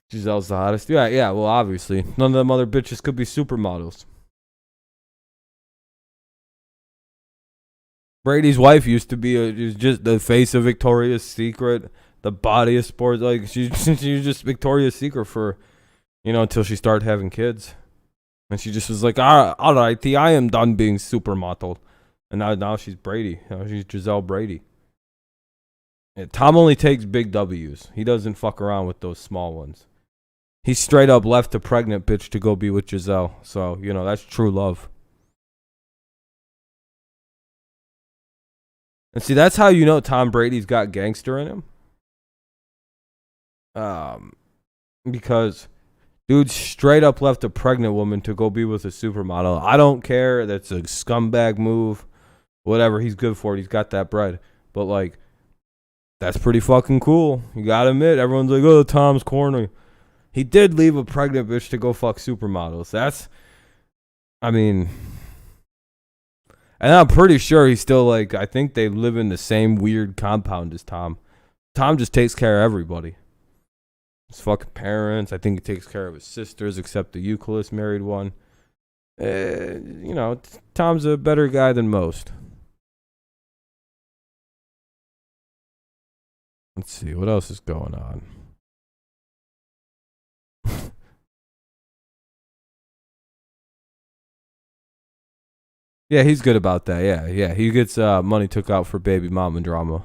Giselle's the hottest. Yeah, well, obviously. None of them other bitches could be supermodels. Brady's wife used to be just the face of Victoria's Secret, the body of sports. She was just Victoria's Secret for, until she started having kids. And she just was like, all right, I am done being supermodel. And now she's Brady. She's Giselle Brady. Yeah, Tom only takes big W's. He doesn't fuck around with those small ones. He straight up left a pregnant bitch to go be with Giselle. So, that's true love. And see, that's how Tom Brady's got gangster in him. Because Dude straight up left a pregnant woman to go be with a supermodel. I don't care. That's a scumbag move. Whatever. He's good for it. He's got that bread. But, like, that's pretty fucking cool. You gotta admit, everyone's like, oh, Tom's corny. He did leave a pregnant bitch to go fuck supermodels. That's, I mean, and I'm pretty sure he's still, like, I think they live in the same weird compound as Tom. Tom just takes care of everybody. His fucking parents. I think he takes care of his sisters, except the Euclid married one. You know, Tom's a better guy than most. Let's see, what else is going on? Yeah, he's good about that. Yeah. He gets money took out for baby mama drama.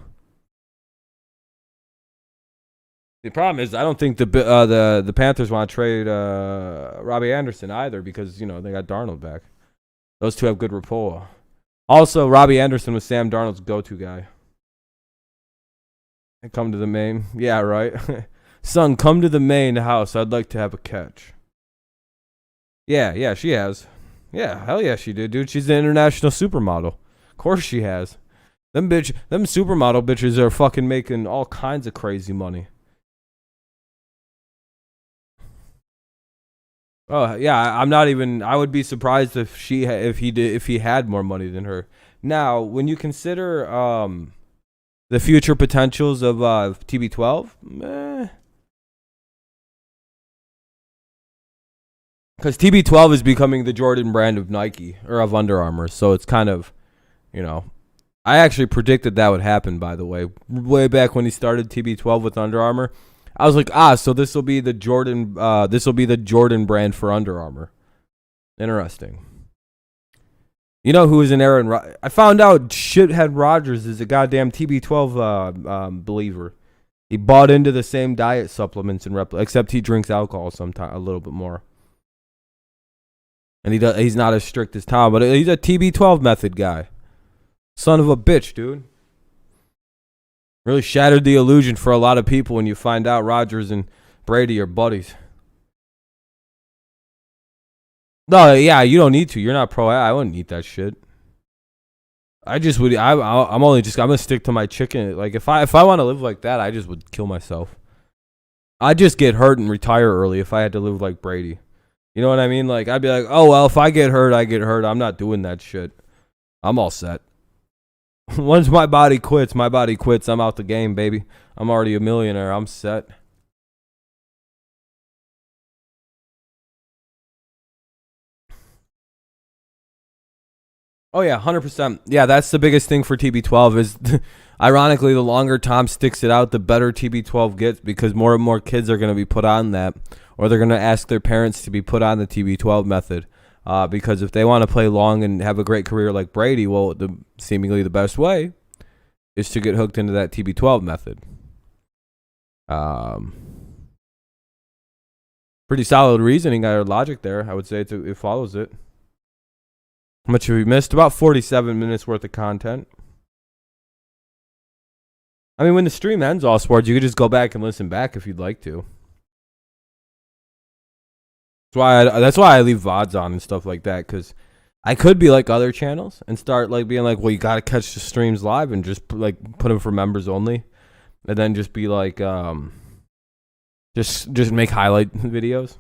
The problem is, I don't think the Panthers want to trade Robbie Anderson either because, you know, they got Darnold back. Those two have good rapport. Also, Robbie Anderson was Sam Darnold's go-to guy. And come to the main. Yeah, right. Son, come to the main house. I'd like to have a catch. Yeah, she has. Yeah, hell yeah, she did, dude. She's an international supermodel. Of course she has. Them supermodel bitches are fucking making all kinds of crazy money. Oh yeah, I'm not even. I would be surprised if he had more money than her. Now, when you consider the future potentials of TB12, because TB12 is becoming the Jordan brand of Nike or of Under Armour, so it's kind of, you know, I actually predicted that would happen. By the way back when he started TB12 with Under Armour. I was like, so this will be the Jordan. This will be the Jordan brand for Under Armour. Interesting. You know who is an Aaron? I found out shithead Rodgers is a goddamn TB12 believer. He bought into the same diet supplements and except he drinks alcohol sometimes a little bit more. And he's not as strict as Tom, but he's a TB12 method guy. Son of a bitch, dude. Really shattered the illusion for a lot of people when you find out Rodgers and Brady are buddies. No, yeah, you don't need to. You're not pro. I wouldn't eat that shit. I just would. I'm gonna stick to my chicken. Like if I want to live like that, I just would kill myself. I'd just get hurt and retire early if I had to live like Brady. You know what I mean? Like I'd be like, oh well, if I get hurt, I get hurt. I'm not doing that shit. I'm all set. Once my body quits. I'm out the game, baby. I'm already a millionaire. I'm set. Oh, yeah, 100%. Yeah, that's the biggest thing for TB12 is, ironically, the longer Tom sticks it out, the better TB12 gets because more and more kids are going to be put on that, or they're going to ask their parents to be put on the TB12 method. Because if they want to play long and have a great career like Brady, well, seemingly the best way is to get hooked into that TB12 method. Pretty solid reasoning or logic there. I would say it follows it. How much have we missed? About 47 minutes worth of content. I mean, when the stream ends, All Sports, you could just go back and listen back if you'd like to. That's why I leave VODs on and stuff like that, because I could be like other channels and start like being like, well, you got to catch the streams live and just like put them for members only, and then just be like, just make highlight videos.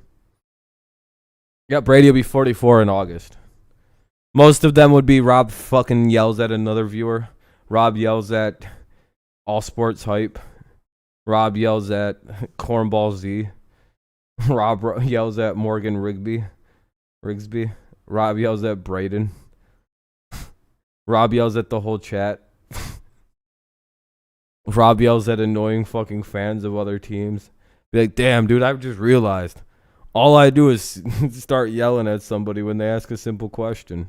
Yep, Brady will be 44 in August. Most of them would be Rob fucking yells at another viewer. Rob yells at All Sports Hype. Rob yells at Cornball Z. Rob yells at Morgan Rigsby. Rob yells at Braden. Rob yells at the whole chat. Rob yells at annoying fucking fans of other teams. Be like, damn, dude, I've just realized all I do is start yelling at somebody when they ask a simple question.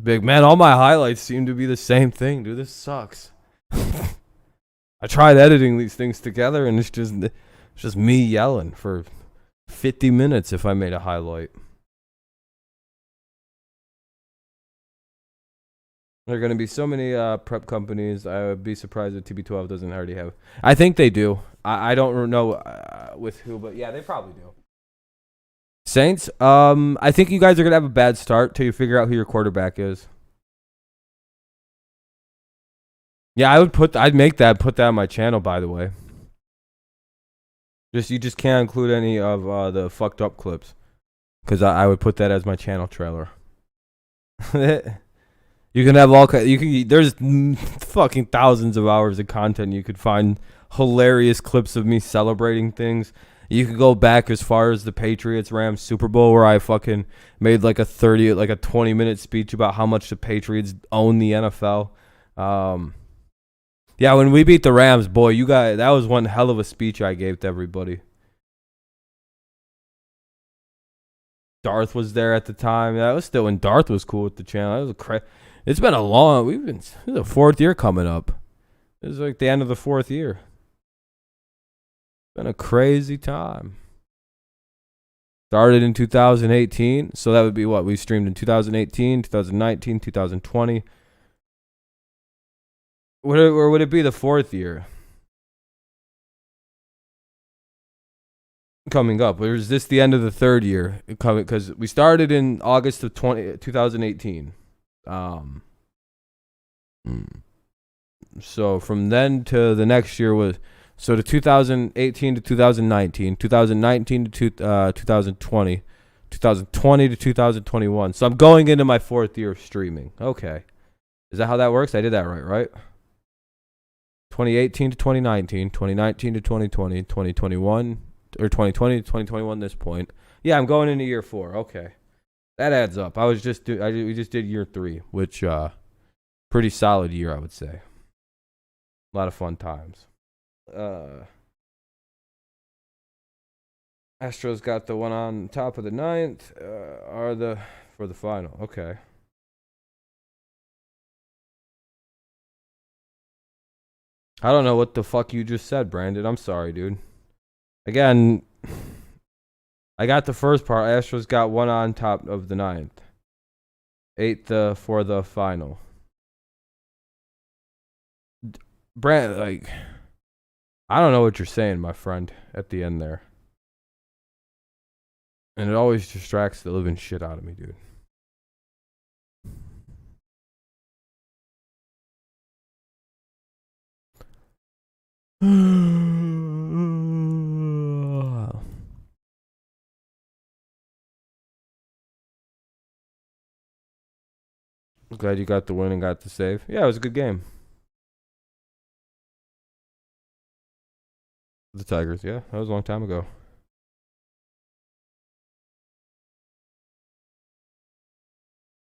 Big man, all my highlights seem to be the same thing, dude. This sucks. I tried editing these things together, and it's just me yelling for 50 minutes if I made a highlight. There are going to be so many prep companies. I would be surprised if TB12 doesn't already have. I think they do. I don't know with who, but yeah, they probably do. Saints. I think you guys are gonna have a bad start till you figure out who your quarterback is. Yeah, I'd make that, put that on my channel, by the way. You just can't include any of the fucked up clips, because I would put that as my channel trailer. You can have there's fucking thousands of hours of content. You could find hilarious clips of me celebrating things. You could go back as far as the Patriots-Rams Super Bowl, where I fucking made like a 20-minute speech about how much the Patriots own the NFL. Yeah, when we beat the Rams, boy, you guys, that was one hell of a speech I gave to everybody. Darth was there at the time. That was still when Darth was cool with the channel. That was it's been a long. This is the 4th year coming up. This is like the end of the 4th year. Been a crazy time. Started in 2018, so that would be what we streamed in 2018, 2019, 2020. Or would it be the 4th year coming up? Or is this the end of the 3rd year coming? Because we started in August of 2018. So from then to the next year was to 2018 to 2019, 2019 to 2020, 2020 to 2021. So I'm going into my 4th year of streaming. Okay, is that how that works? I did that right? 2018 to 2019, 2019 to 2020, 2021 or 2020 to 2021. This point, yeah, I'm going into year 4. Okay, that adds up. We just did year 3, which pretty solid year, I would say. A lot of fun times. Astros got the one on top of the 9th. For the final. Okay. I don't know what the fuck you just said, Brandon. I'm sorry, dude. Again, I got the first part. Astros got one on top of the 9th. 8th for the final. Brand, like, I don't know what you're saying, my friend, at the end there. And it always distracts the living shit out of me, dude. Glad you got the win and got the save. Yeah, it was a good game. The Tigers, yeah. That was a long time ago.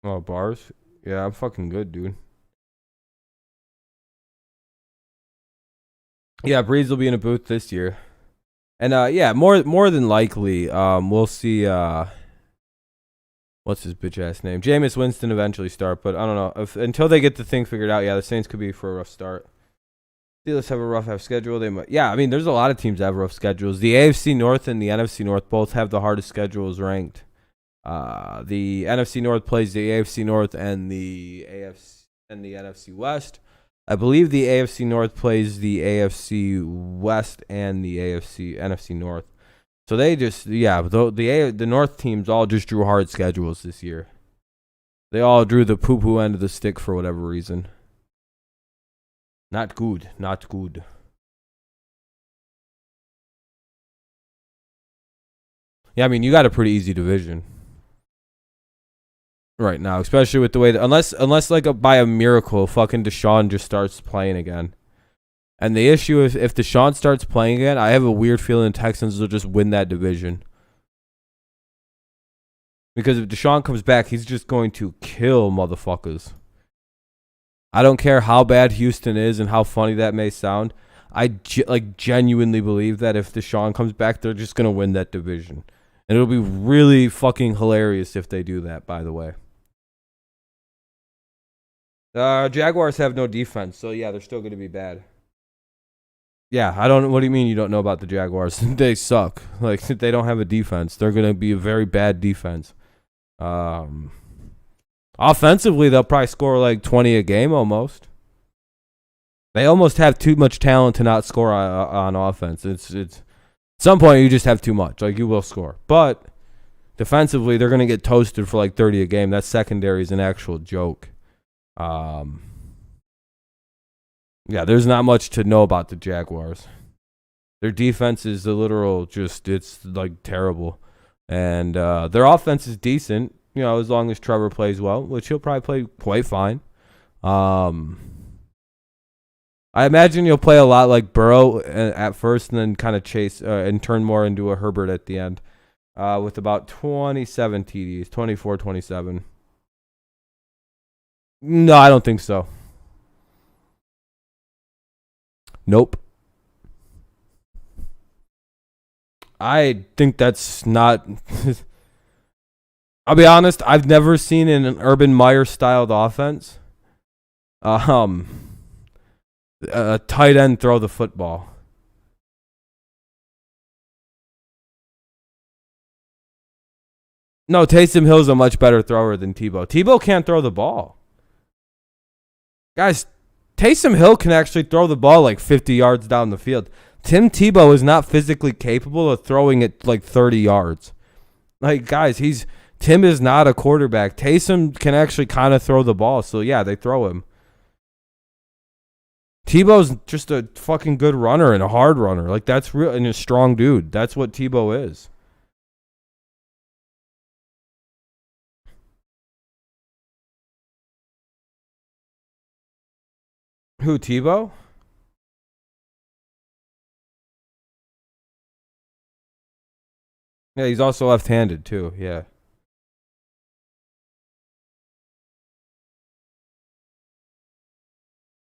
Oh, bars? Yeah, I'm fucking good, dude. Yeah, Breeze will be in a booth this year. And yeah, more than likely, we'll see what's his bitch ass name? Jameis Winston eventually start, but I don't know. Until they get the thing figured out, yeah, the Saints could be for a rough start. Steelers have a rough schedule. They might, yeah, I mean, there's a lot of teams that have rough schedules. The AFC North and the NFC North both have the hardest schedules ranked. The NFC North plays the AFC North and the NFC West. I believe the AFC North plays the AFC West and the NFC North. So they just, yeah, the North teams all just drew hard schedules this year. They all drew the poo-poo end of the stick for whatever reason. Not good. Yeah, I mean, you got a pretty easy division right now, especially with the way that, unless like by a miracle, fucking Deshaun just starts playing again. And the issue is, if Deshaun starts playing again, I have a weird feeling the Texans will just win that division. Because if Deshaun comes back, he's just going to kill motherfuckers. I don't care how bad Houston is and how funny that may sound. I genuinely believe that if Deshaun comes back, they're just going to win that division. And it'll be really fucking hilarious if they do that, by the way. Jaguars have no defense, so yeah, they're still going to be bad. Yeah, what do you mean you don't know about the Jaguars? They suck. Like, they don't have a defense. They're going to be a very bad defense. Offensively, they'll probably score like 20 a game almost. They almost have too much talent to not score on offense. It's at some point you just have too much. Like, you will score, but defensively they're gonna get toasted for like 30 a game. That secondary is an actual joke. Yeah, there's not much to know about the Jaguars. Their defense is the literal it's like terrible. And their offense is decent, as long as Trevor plays well, which he'll probably play quite fine. I imagine you'll play a lot like Burrow at first and then kind of chase and turn more into a Herbert at the end with about 27 TDs, 24, 27. No, I don't think so. Nope. I think that's not. I'll be honest. I've never seen in an Urban Meyer styled offense a tight end throw the football. No, Taysom Hill's a much better thrower than Tebow. Tebow can't throw the ball. Guys, Taysom Hill can actually throw the ball like 50 yards down the field. Tim Tebow is not physically capable of throwing it like 30 yards. Like, guys, Tim is not a quarterback. Taysom can actually kind of throw the ball, so yeah, they throw him. Tebow's just a fucking good runner and a hard runner. Like, that's real, and a strong dude. That's what Tebow is. Who, Tebow? Yeah, he's also left-handed too. Yeah.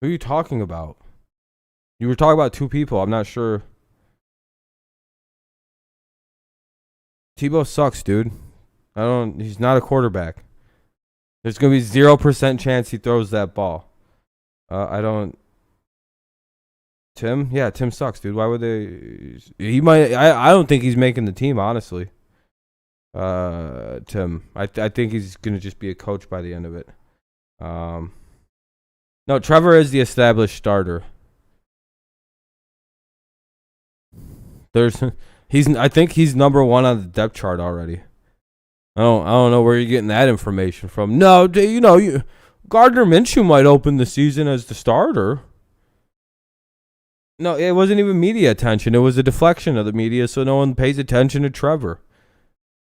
Who are you talking about? You were talking about two people. I'm not sure. Tebow sucks, dude. He's not a quarterback. There's going to be 0% chance he throws that ball. Tim? Yeah, Tim sucks, dude. Why would they? He might. I don't think he's making the team, honestly. Tim. I think he's gonna just be a coach by the end of it. No, Trevor is the established starter. I think he's number 1 on the depth chart already. I don't know where you're getting that information from. No, Gardner Minshew might open the season as the starter. No, it wasn't even media attention. It was a deflection of the media, so no one pays attention to Trevor.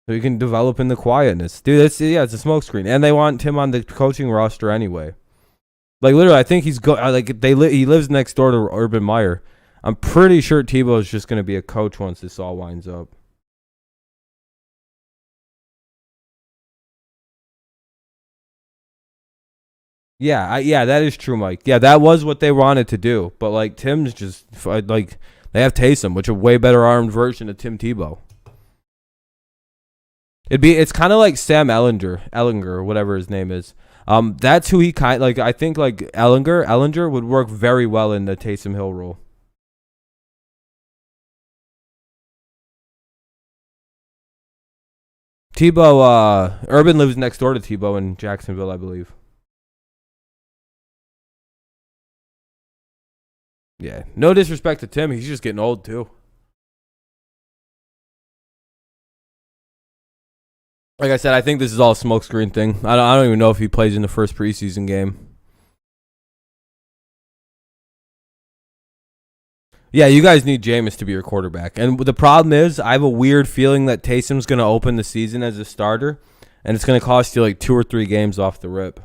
So he can develop in the quietness. Dude, it's a smokescreen. And they want Tim on the coaching roster anyway. Like, literally, I think he lives next door to Urban Meyer. I'm pretty sure Tebow is just going to be a coach once this all winds up. Yeah, that is true, Mike. Yeah, that was what they wanted to do. But, like, Tim's just, like, they have Taysom, which is a way better armed version of Tim Tebow. It's kind of like Sam Ellinger, whatever his name is. That's who he I think, like, Ellinger would work very well in the Taysom Hill role. Tebow, Urban lives next door to Tebow in Jacksonville, I believe. Yeah, no disrespect to Tim. He's just getting old, too. Like I said, I think this is all a smokescreen thing. I don't even know if he plays in the first preseason game. Yeah, you guys need Jameis to be your quarterback. And the problem is, I have a weird feeling that Taysom's going to open the season as a starter, and it's going to cost you like 2 or 3 games off the rip.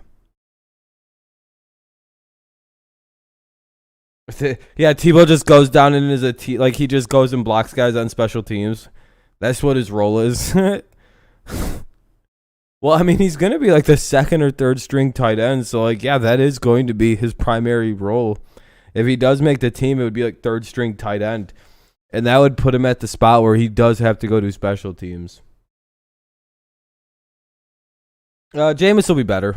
Yeah, Tebow just goes down and is like he just goes and blocks guys on special teams. That's what his role is. Well, I mean, he's going to be like the second or third string tight end. So, like, yeah, that is going to be his primary role. If he does make the team, it would be like third string tight end. And that would put him at the spot where he does have to go to special teams. Jameis will be better.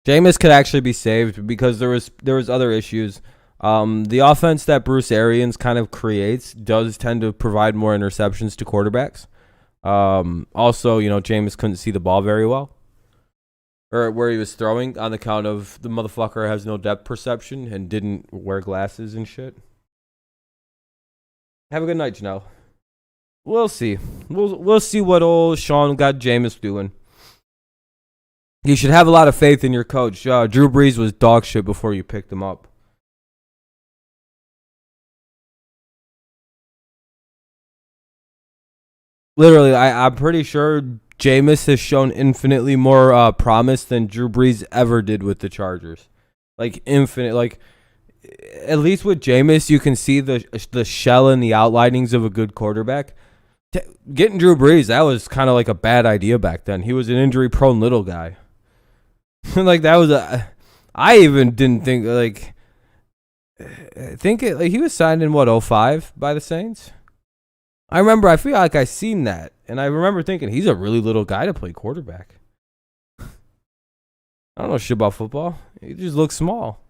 Jameis could actually be saved because there was other issues. The offense that Bruce Arians kind of creates does tend to provide more interceptions to quarterbacks. Also, Jameis couldn't see the ball very well. or where he was throwing on account of the motherfucker has no depth perception and didn't wear glasses and shit. Have a good night, Janelle. We'll see. We'll see what old Sean got Jameis doing. You should have a lot of faith in your coach. Drew Brees was dog shit before you picked him up. Literally, I'm pretty sure Jameis has shown infinitely more promise than Drew Brees ever did with the Chargers. Like infinite, like at least with Jameis, you can see the shell and the outlinings of a good quarterback. Getting Drew Brees, that was kind of like a bad idea back then. He was an injury-prone little guy. Like that was I even didn't think like. I think he was signed in what 05 by the Saints. I feel like I seen that, and I remember thinking he's a really little guy to play quarterback. I don't know shit about football. He just looks small.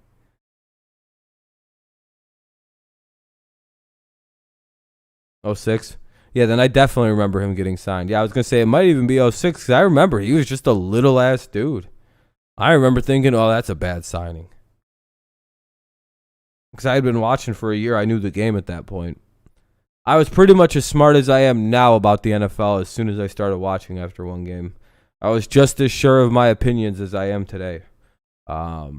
Oh 06? Yeah, then I definitely remember him getting signed. Yeah, I was going to say it might even be 06 because I remember he was just a little ass dude. I remember thinking, oh, that's a bad signing. Because I had been watching for a year. I knew the game at that point. I was pretty much as smart as I am now about the NFL as soon as I started watching after one game. I was just as sure of my opinions as I am today. But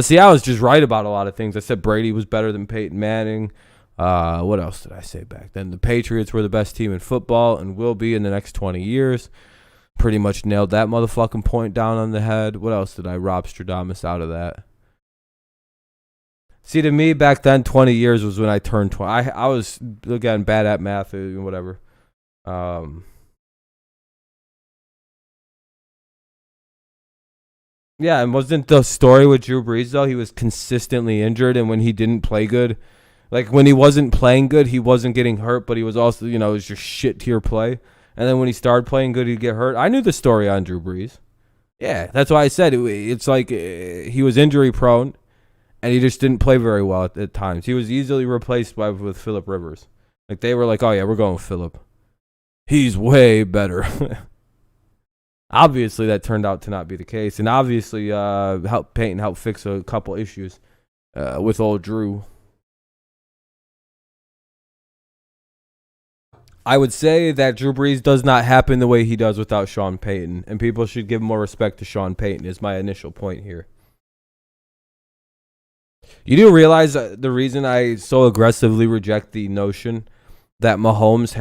see, I was just right about a lot of things. I said Brady was better than Peyton Manning. What else did I say back then? The Patriots were the best team in football and will be in the next 20 years. Pretty much nailed that motherfucking point down on the head. What else did I rob Stradamus out of that? See, to me, back then, 20 years was when I turned 20. I was, again, bad at math or whatever. Yeah, and wasn't the story with Drew Brees, though? He was consistently injured, and when he didn't play good, like when he wasn't playing good, he wasn't getting hurt, but he was also, it was just shit tier play. And then when he started playing good, he'd get hurt. I knew the story on Drew Brees. Yeah, that's why I said it's like he was injury prone. And he just didn't play very well at times. He was easily replaced with Phillip Rivers. Like they were like, oh yeah, we're going with Phillip. He's way better. Obviously, that turned out to not be the case, and obviously, Peyton helped fix a couple issues with old Drew. I would say that Drew Brees does not happen the way he does without Sean Payton, and people should give more respect to Sean Payton. Is my initial point here. You do realize the reason I so aggressively reject the notion that Mahomes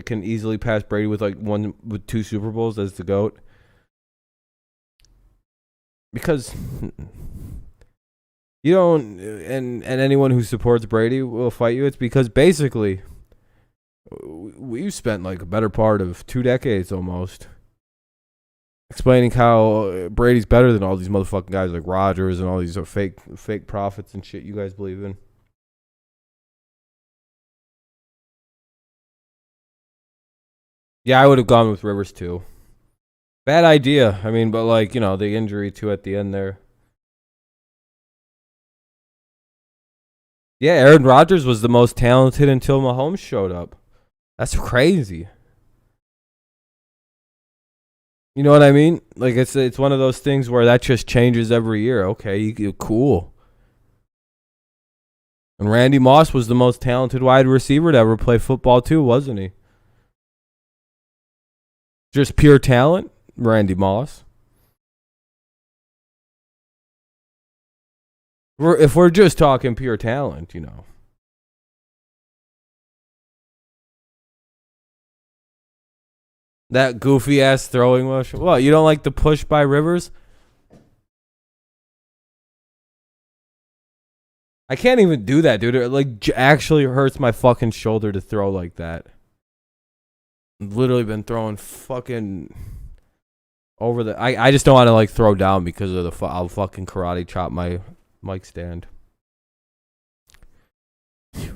can easily pass Brady with with 2 Super Bowls as the GOAT? Because you don't, and anyone who supports Brady will fight you. It's because basically we've spent like a better part of 2 decades almost explaining how Brady's better than all these motherfucking guys like Rodgers and all these fake prophets and shit you guys believe in. Yeah, I would have gone with Rivers too. Bad idea. I mean, but the injury too at the end there. Yeah, Aaron Rodgers was the most talented until Mahomes showed up. That's crazy. You know what I mean? Like it's one of those things where that just changes every year. Okay, cool. And Randy Moss was the most talented wide receiver to ever play football too, wasn't he? Just pure talent, Randy Moss. If we're just talking pure talent, that goofy ass throwing motion. What, you don't like the push by Rivers? I can't even do that, dude. It actually hurts my fucking shoulder to throw like that. I've literally been throwing fucking over the. I just don't want to throw down because of I'll fucking karate chop my mic stand. It's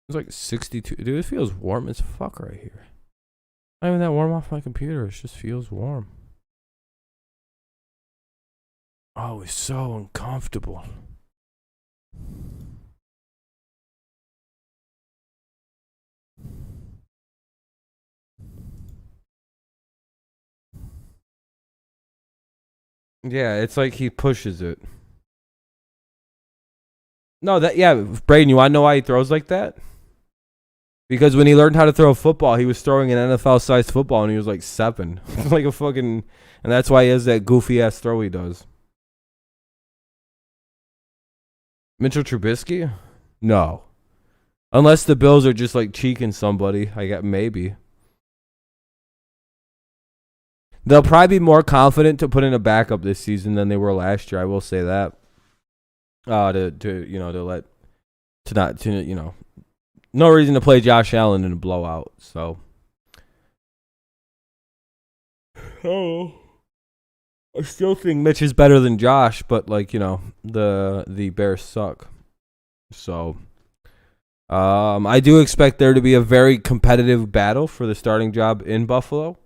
like 62. Dude, it feels warm as fuck right here. Not even that warm off my computer. It just feels warm. Oh, it's so uncomfortable. Yeah, it's like he pushes it. No, Braden, you want to know why he throws like that? Because when he learned how to throw football, he was throwing an NFL-sized football, and he was like 7. Like a fucking... And that's why he has that goofy-ass throw he does. Mitchell Trubisky? No. Unless the Bills are just like cheeking somebody. I got maybe. They'll probably be more confident to put in a backup this season than they were last year. I will say that. No reason to play Josh Allen in a blowout. So, oh, I still think Mitch is better than Josh, but like the Bears suck. So, I do expect there to be a very competitive battle for the starting job in Buffalo.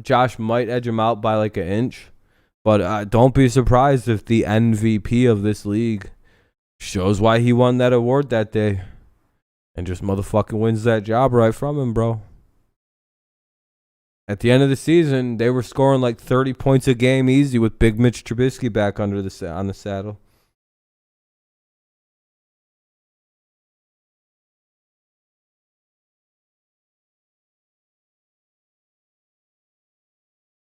Josh might edge him out by like an inch, but don't be surprised if the MVP of this league shows why he won that award that day and just motherfucking wins that job right from him, bro. At the end of the season, they were scoring like 30 points a game easy with Big Mitch Trubisky back on the saddle.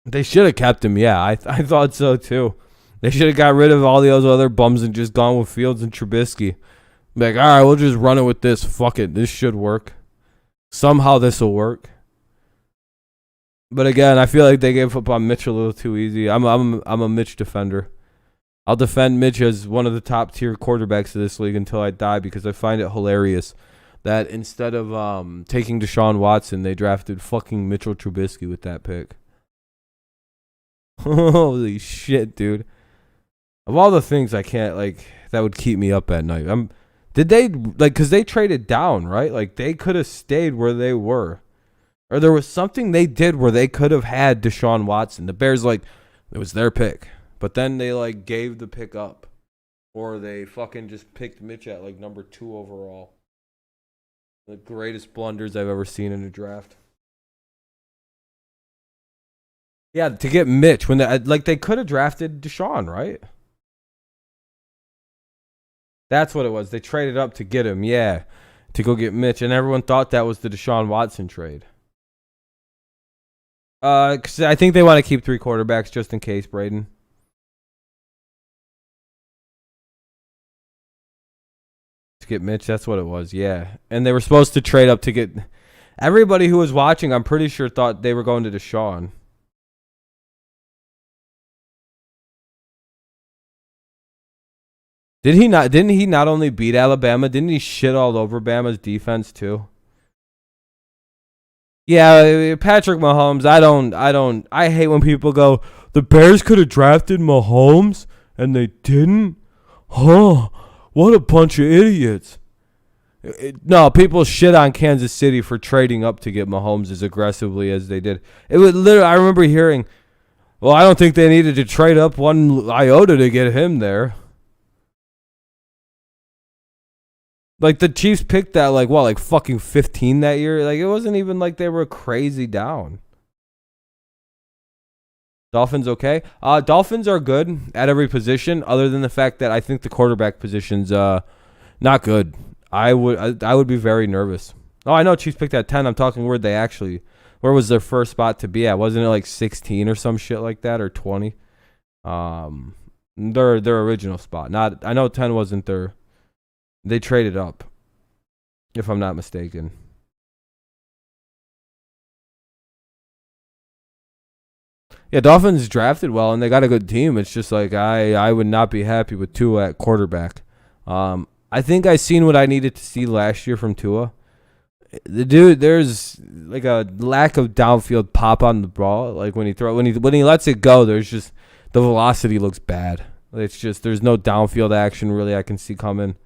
They should have kept him. Yeah, I thought so too. They should have got rid of all those other bums and just gone with Fields and Trubisky. Like, all right, we'll just run it with this. Fuck it. This should work. Somehow this will work. But again, I feel like they gave up on Mitch a little too easy. I'm a Mitch defender. I'll defend Mitch as one of the top tier quarterbacks of this league until I die because I find it hilarious that instead of taking Deshaun Watson, they drafted fucking Mitchell Trubisky with that pick. Holy shit, dude. Of all the things I can't, like, that would keep me up at night. Did they, like, because they traded down, right? Like, they could have stayed where they were. Or there was something they did where they could have had Deshaun Watson. The Bears, like, it was their pick. But then they, like, gave the pick up. Or they fucking just picked Mitch at, like, number 2 overall. The greatest blunders I've ever seen in a draft. Yeah, to get Mitch when they could have drafted Deshaun, right? That's what it was. They traded up to get him, yeah, to go get Mitch, and everyone thought that was the Deshaun Watson trade. Cause I think they want to keep 3 quarterbacks just in case, Braden. To get Mitch, that's what it was, yeah. And they were supposed to trade up to get everybody who was watching. I'm pretty sure thought they were going to Deshaun. Didn't he not only beat Alabama, didn't he shit all over Bama's defense too? Yeah, Patrick Mahomes, I hate when people go, the Bears could have drafted Mahomes and they didn't? Huh, what a bunch of idiots. No, people shit on Kansas City for trading up to get Mahomes as aggressively as they did. It was literally, I remember hearing, well, I don't think they needed to trade up 1 iota to get him there. Like, the Chiefs picked that, like fucking 15 that year? Like, it wasn't even like they were crazy down. Dolphins okay? Dolphins are good at every position, other than the fact that I think the quarterback position's not good. I would be very nervous. Oh, I know Chiefs picked at 10. I'm talking where was their first spot to be at? Wasn't it like 16 or some shit like that, or 20? Their original spot. Not, I know 10 wasn't their. They traded up, if I'm not mistaken. Yeah, Dolphins drafted well, and they got a good team. It's just like I would not be happy with Tua at quarterback. I think I seen what I needed to see last year from Tua. The dude, there's like a lack of downfield pop on the ball. Like when he lets it go, there's just the velocity looks bad. It's just there's no downfield action really I can see coming.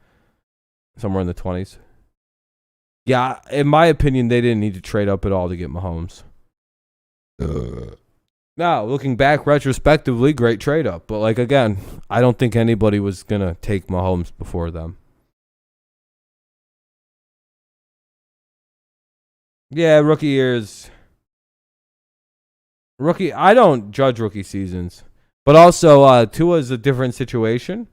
Somewhere in the 20s. Yeah, in my opinion, they didn't need to trade up at all to get Mahomes. Now, looking back retrospectively, great trade up. But, like, again, I don't think anybody was going to take Mahomes before them. Yeah, rookie years. I don't judge rookie seasons. But also, Tua is a different situation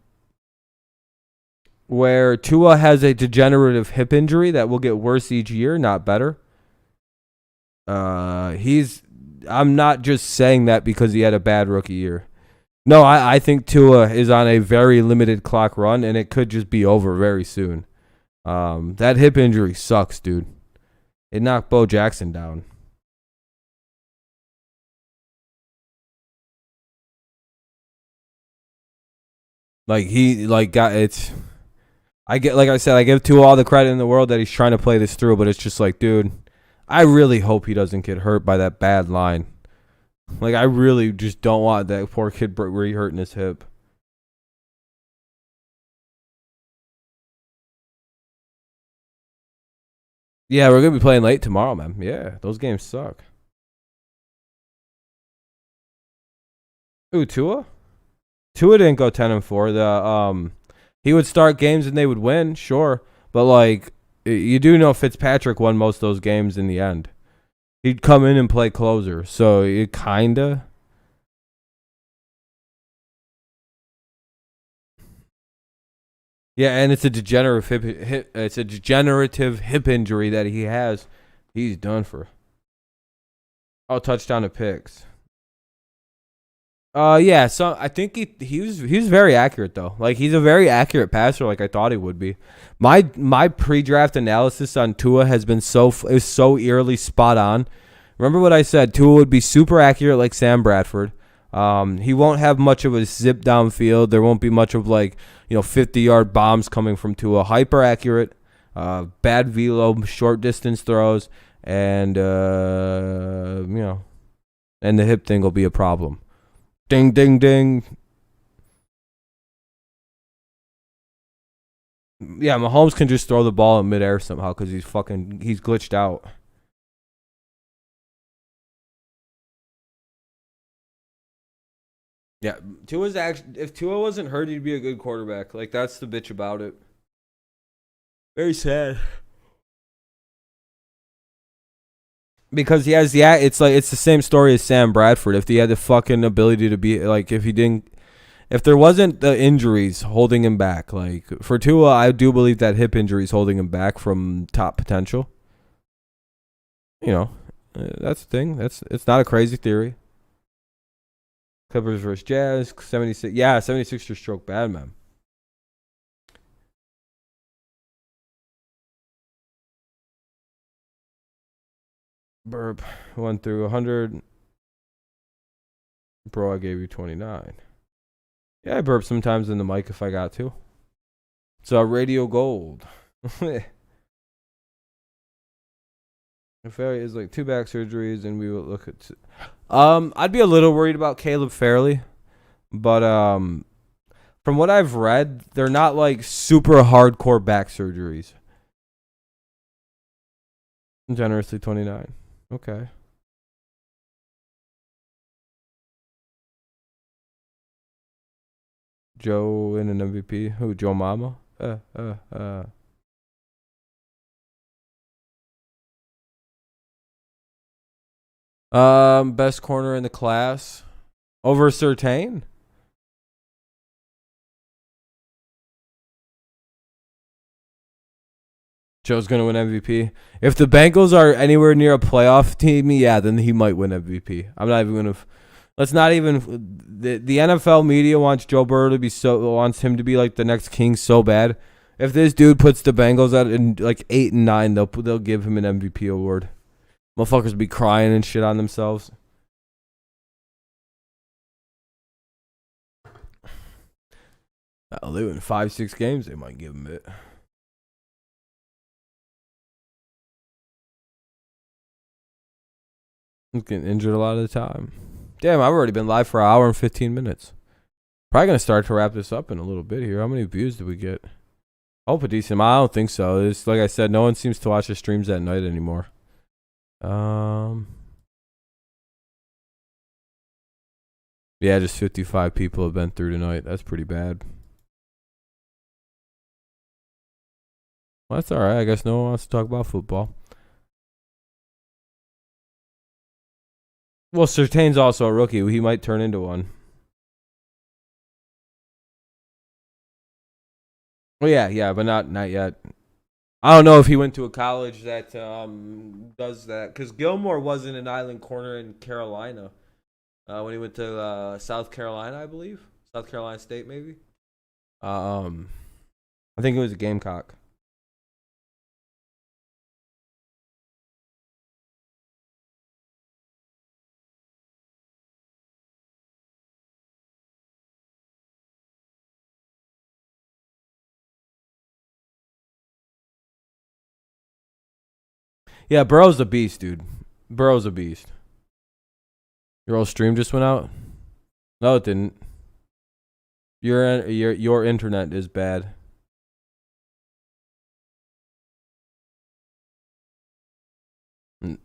where Tua has a degenerative hip injury that will get worse each year, not better. I'm not just saying that because he had a bad rookie year. No, I think Tua is on a very limited clock run, and it could just be over very soon. That hip injury sucks, dude. It knocked Bo Jackson down. Like I give Tua all the credit in the world that he's trying to play this through, but it's just like, dude, I really hope he doesn't get hurt by that bad line. Like, I really just don't want that poor kid re-hurting his hip. Yeah, we're gonna be playing late tomorrow, man. Yeah, those games suck. Ooh, Tua? Tua didn't go 10-4. He would start games and they would win, sure, but like you do know Fitzpatrick won most of those games in the end. He'd come in and play closer, so it kinda. Yeah, and it's a degenerative hip injury that he has. He's done for. Oh, touchdown to picks. Yeah, so I think he was very accurate though. Like, he's a very accurate passer, like I thought he would be. My pre-draft analysis on Tua has been so eerily spot on. Remember what I said? Tua would be super accurate like Sam Bradford. He won't have much of a zip downfield. There won't be much of 50-yard bombs coming from Tua. Hyper accurate, bad velo, short distance throws, and and the hip thing will be a problem. Ding, ding, ding. Yeah, Mahomes can just throw the ball in midair somehow because he's glitched out. Yeah, if Tua wasn't hurt, he'd be a good quarterback. Like, that's the bitch about it. Very sad. Because he has it's the same story as Sam Bradford. If he had the fucking ability to be like, if there wasn't the injuries holding him back, like for Tua, I do believe that hip injury is holding him back from top potential. That's the thing. It's not a crazy theory. Clippers versus Jazz, 76. Yeah, 76ers stroke bad, man. Burp. 1 through 100. Bro, I gave you 29. Yeah, I burp sometimes in the mic if I got to. It's radio gold. Fairley is like 2 back surgeries, and we will look at. I'd be a little worried about Caleb Fairley, but from what I've read, they're not like super hardcore back surgeries. Generously 29. Okay. Joe in an MVP. Who? Joe Mama? Best corner in the class over Surtain. Joe's gonna win MVP. If the Bengals are anywhere near a playoff team, yeah, then he might win MVP. I'm not even gonna. Let's not even. The NFL media wants Joe Burrow wants him to be like the next king so bad. If this dude puts the Bengals at in like 8 and 9, they'll give him an MVP award. Motherfuckers be crying and shit on themselves. They win 5-6 games, they might give him it. He's getting injured a lot of the time. Damn, I've already been live for an hour and 15 minutes. Probably going to start to wrap this up in a little bit here. How many views did we get? I hope a decent amount. I don't think so. It's like I said, no one seems to watch the streams at night anymore. Yeah, just 55 people have been through tonight. That's pretty bad. Well, that's all right. I guess no one wants to talk about football. Well, Surtain's also a rookie. He might turn into one. Oh yeah, but not yet. I don't know if he went to a college that does that, because Gilmore was in an island corner in Carolina when he went to South Carolina, I believe, South Carolina State maybe. I think it was a Gamecock. Yeah, Burrow's a beast, dude. Burrow's a beast. Your old stream just went out? No, it didn't. Your internet is bad.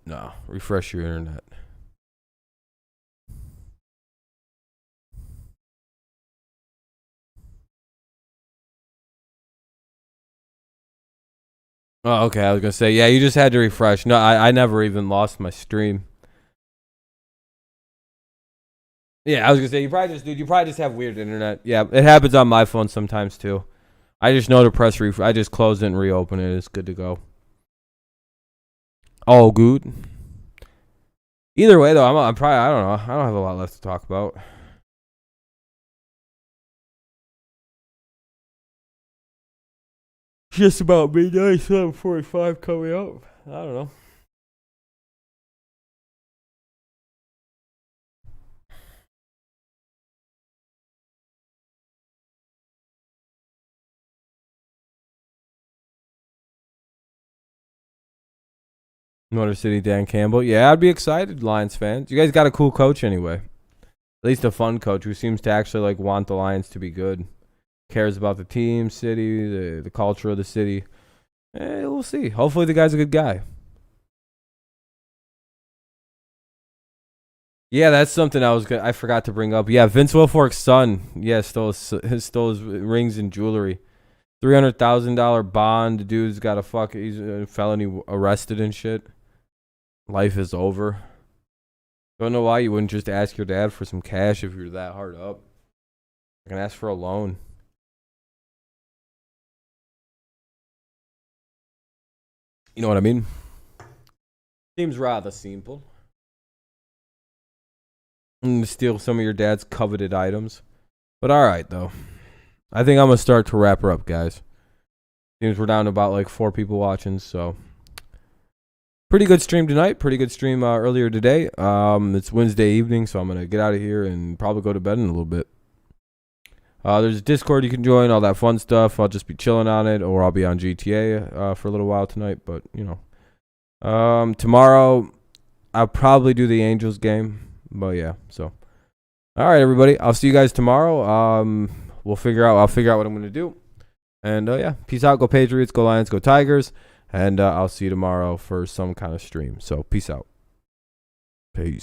No, refresh your internet. Oh, okay. I was gonna say, yeah, you just had to refresh. No, I never even lost my stream. Yeah, I was gonna say you probably just have weird internet. Yeah, it happens on my phone sometimes too. I just know to press refresh. I just close it and reopen it. It's good to go. All good. Either way though, I'm probably, I don't know. I don't have a lot left to talk about. Just about midnight, 7:45 coming up. I don't know. Motor City Dan Campbell. Yeah, I'd be excited, Lions fans. You guys got a cool coach anyway. At least a fun coach who seems to actually like want the Lions to be good. Cares about the team, city, the culture of the city. We'll see. Hopefully the guy's a good guy. Yeah, that's something I forgot to bring up. Yeah, Vince Wilfork's son. Yeah, stole his rings and jewelry. $300,000 bond. The dude's got he's a felony arrested and shit. Life is over. Don't know why you wouldn't just ask your dad for some cash if you're that hard up. I can ask for a loan. You know what I mean? Seems rather simple. And steal some of your dad's coveted items. But all right, though. I think I'm going to start to wrap her up, guys. Seems we're down to about like 4 people watching, so pretty good stream tonight. Pretty good stream earlier today. It's Wednesday evening, so I'm going to get out of here and probably go to bed in a little bit. There's a Discord you can join, all that fun stuff. I'll just be chilling on it, or I'll be on GTA for a little while tonight. But, you know. Tomorrow, I'll probably do the Angels game. But, yeah, so. All right, everybody. I'll see you guys tomorrow. I'll figure out what I'm going to do. And, yeah, peace out. Go Patriots. Go Lions. Go Tigers. And I'll see you tomorrow for some kind of stream. So, peace out. Peace.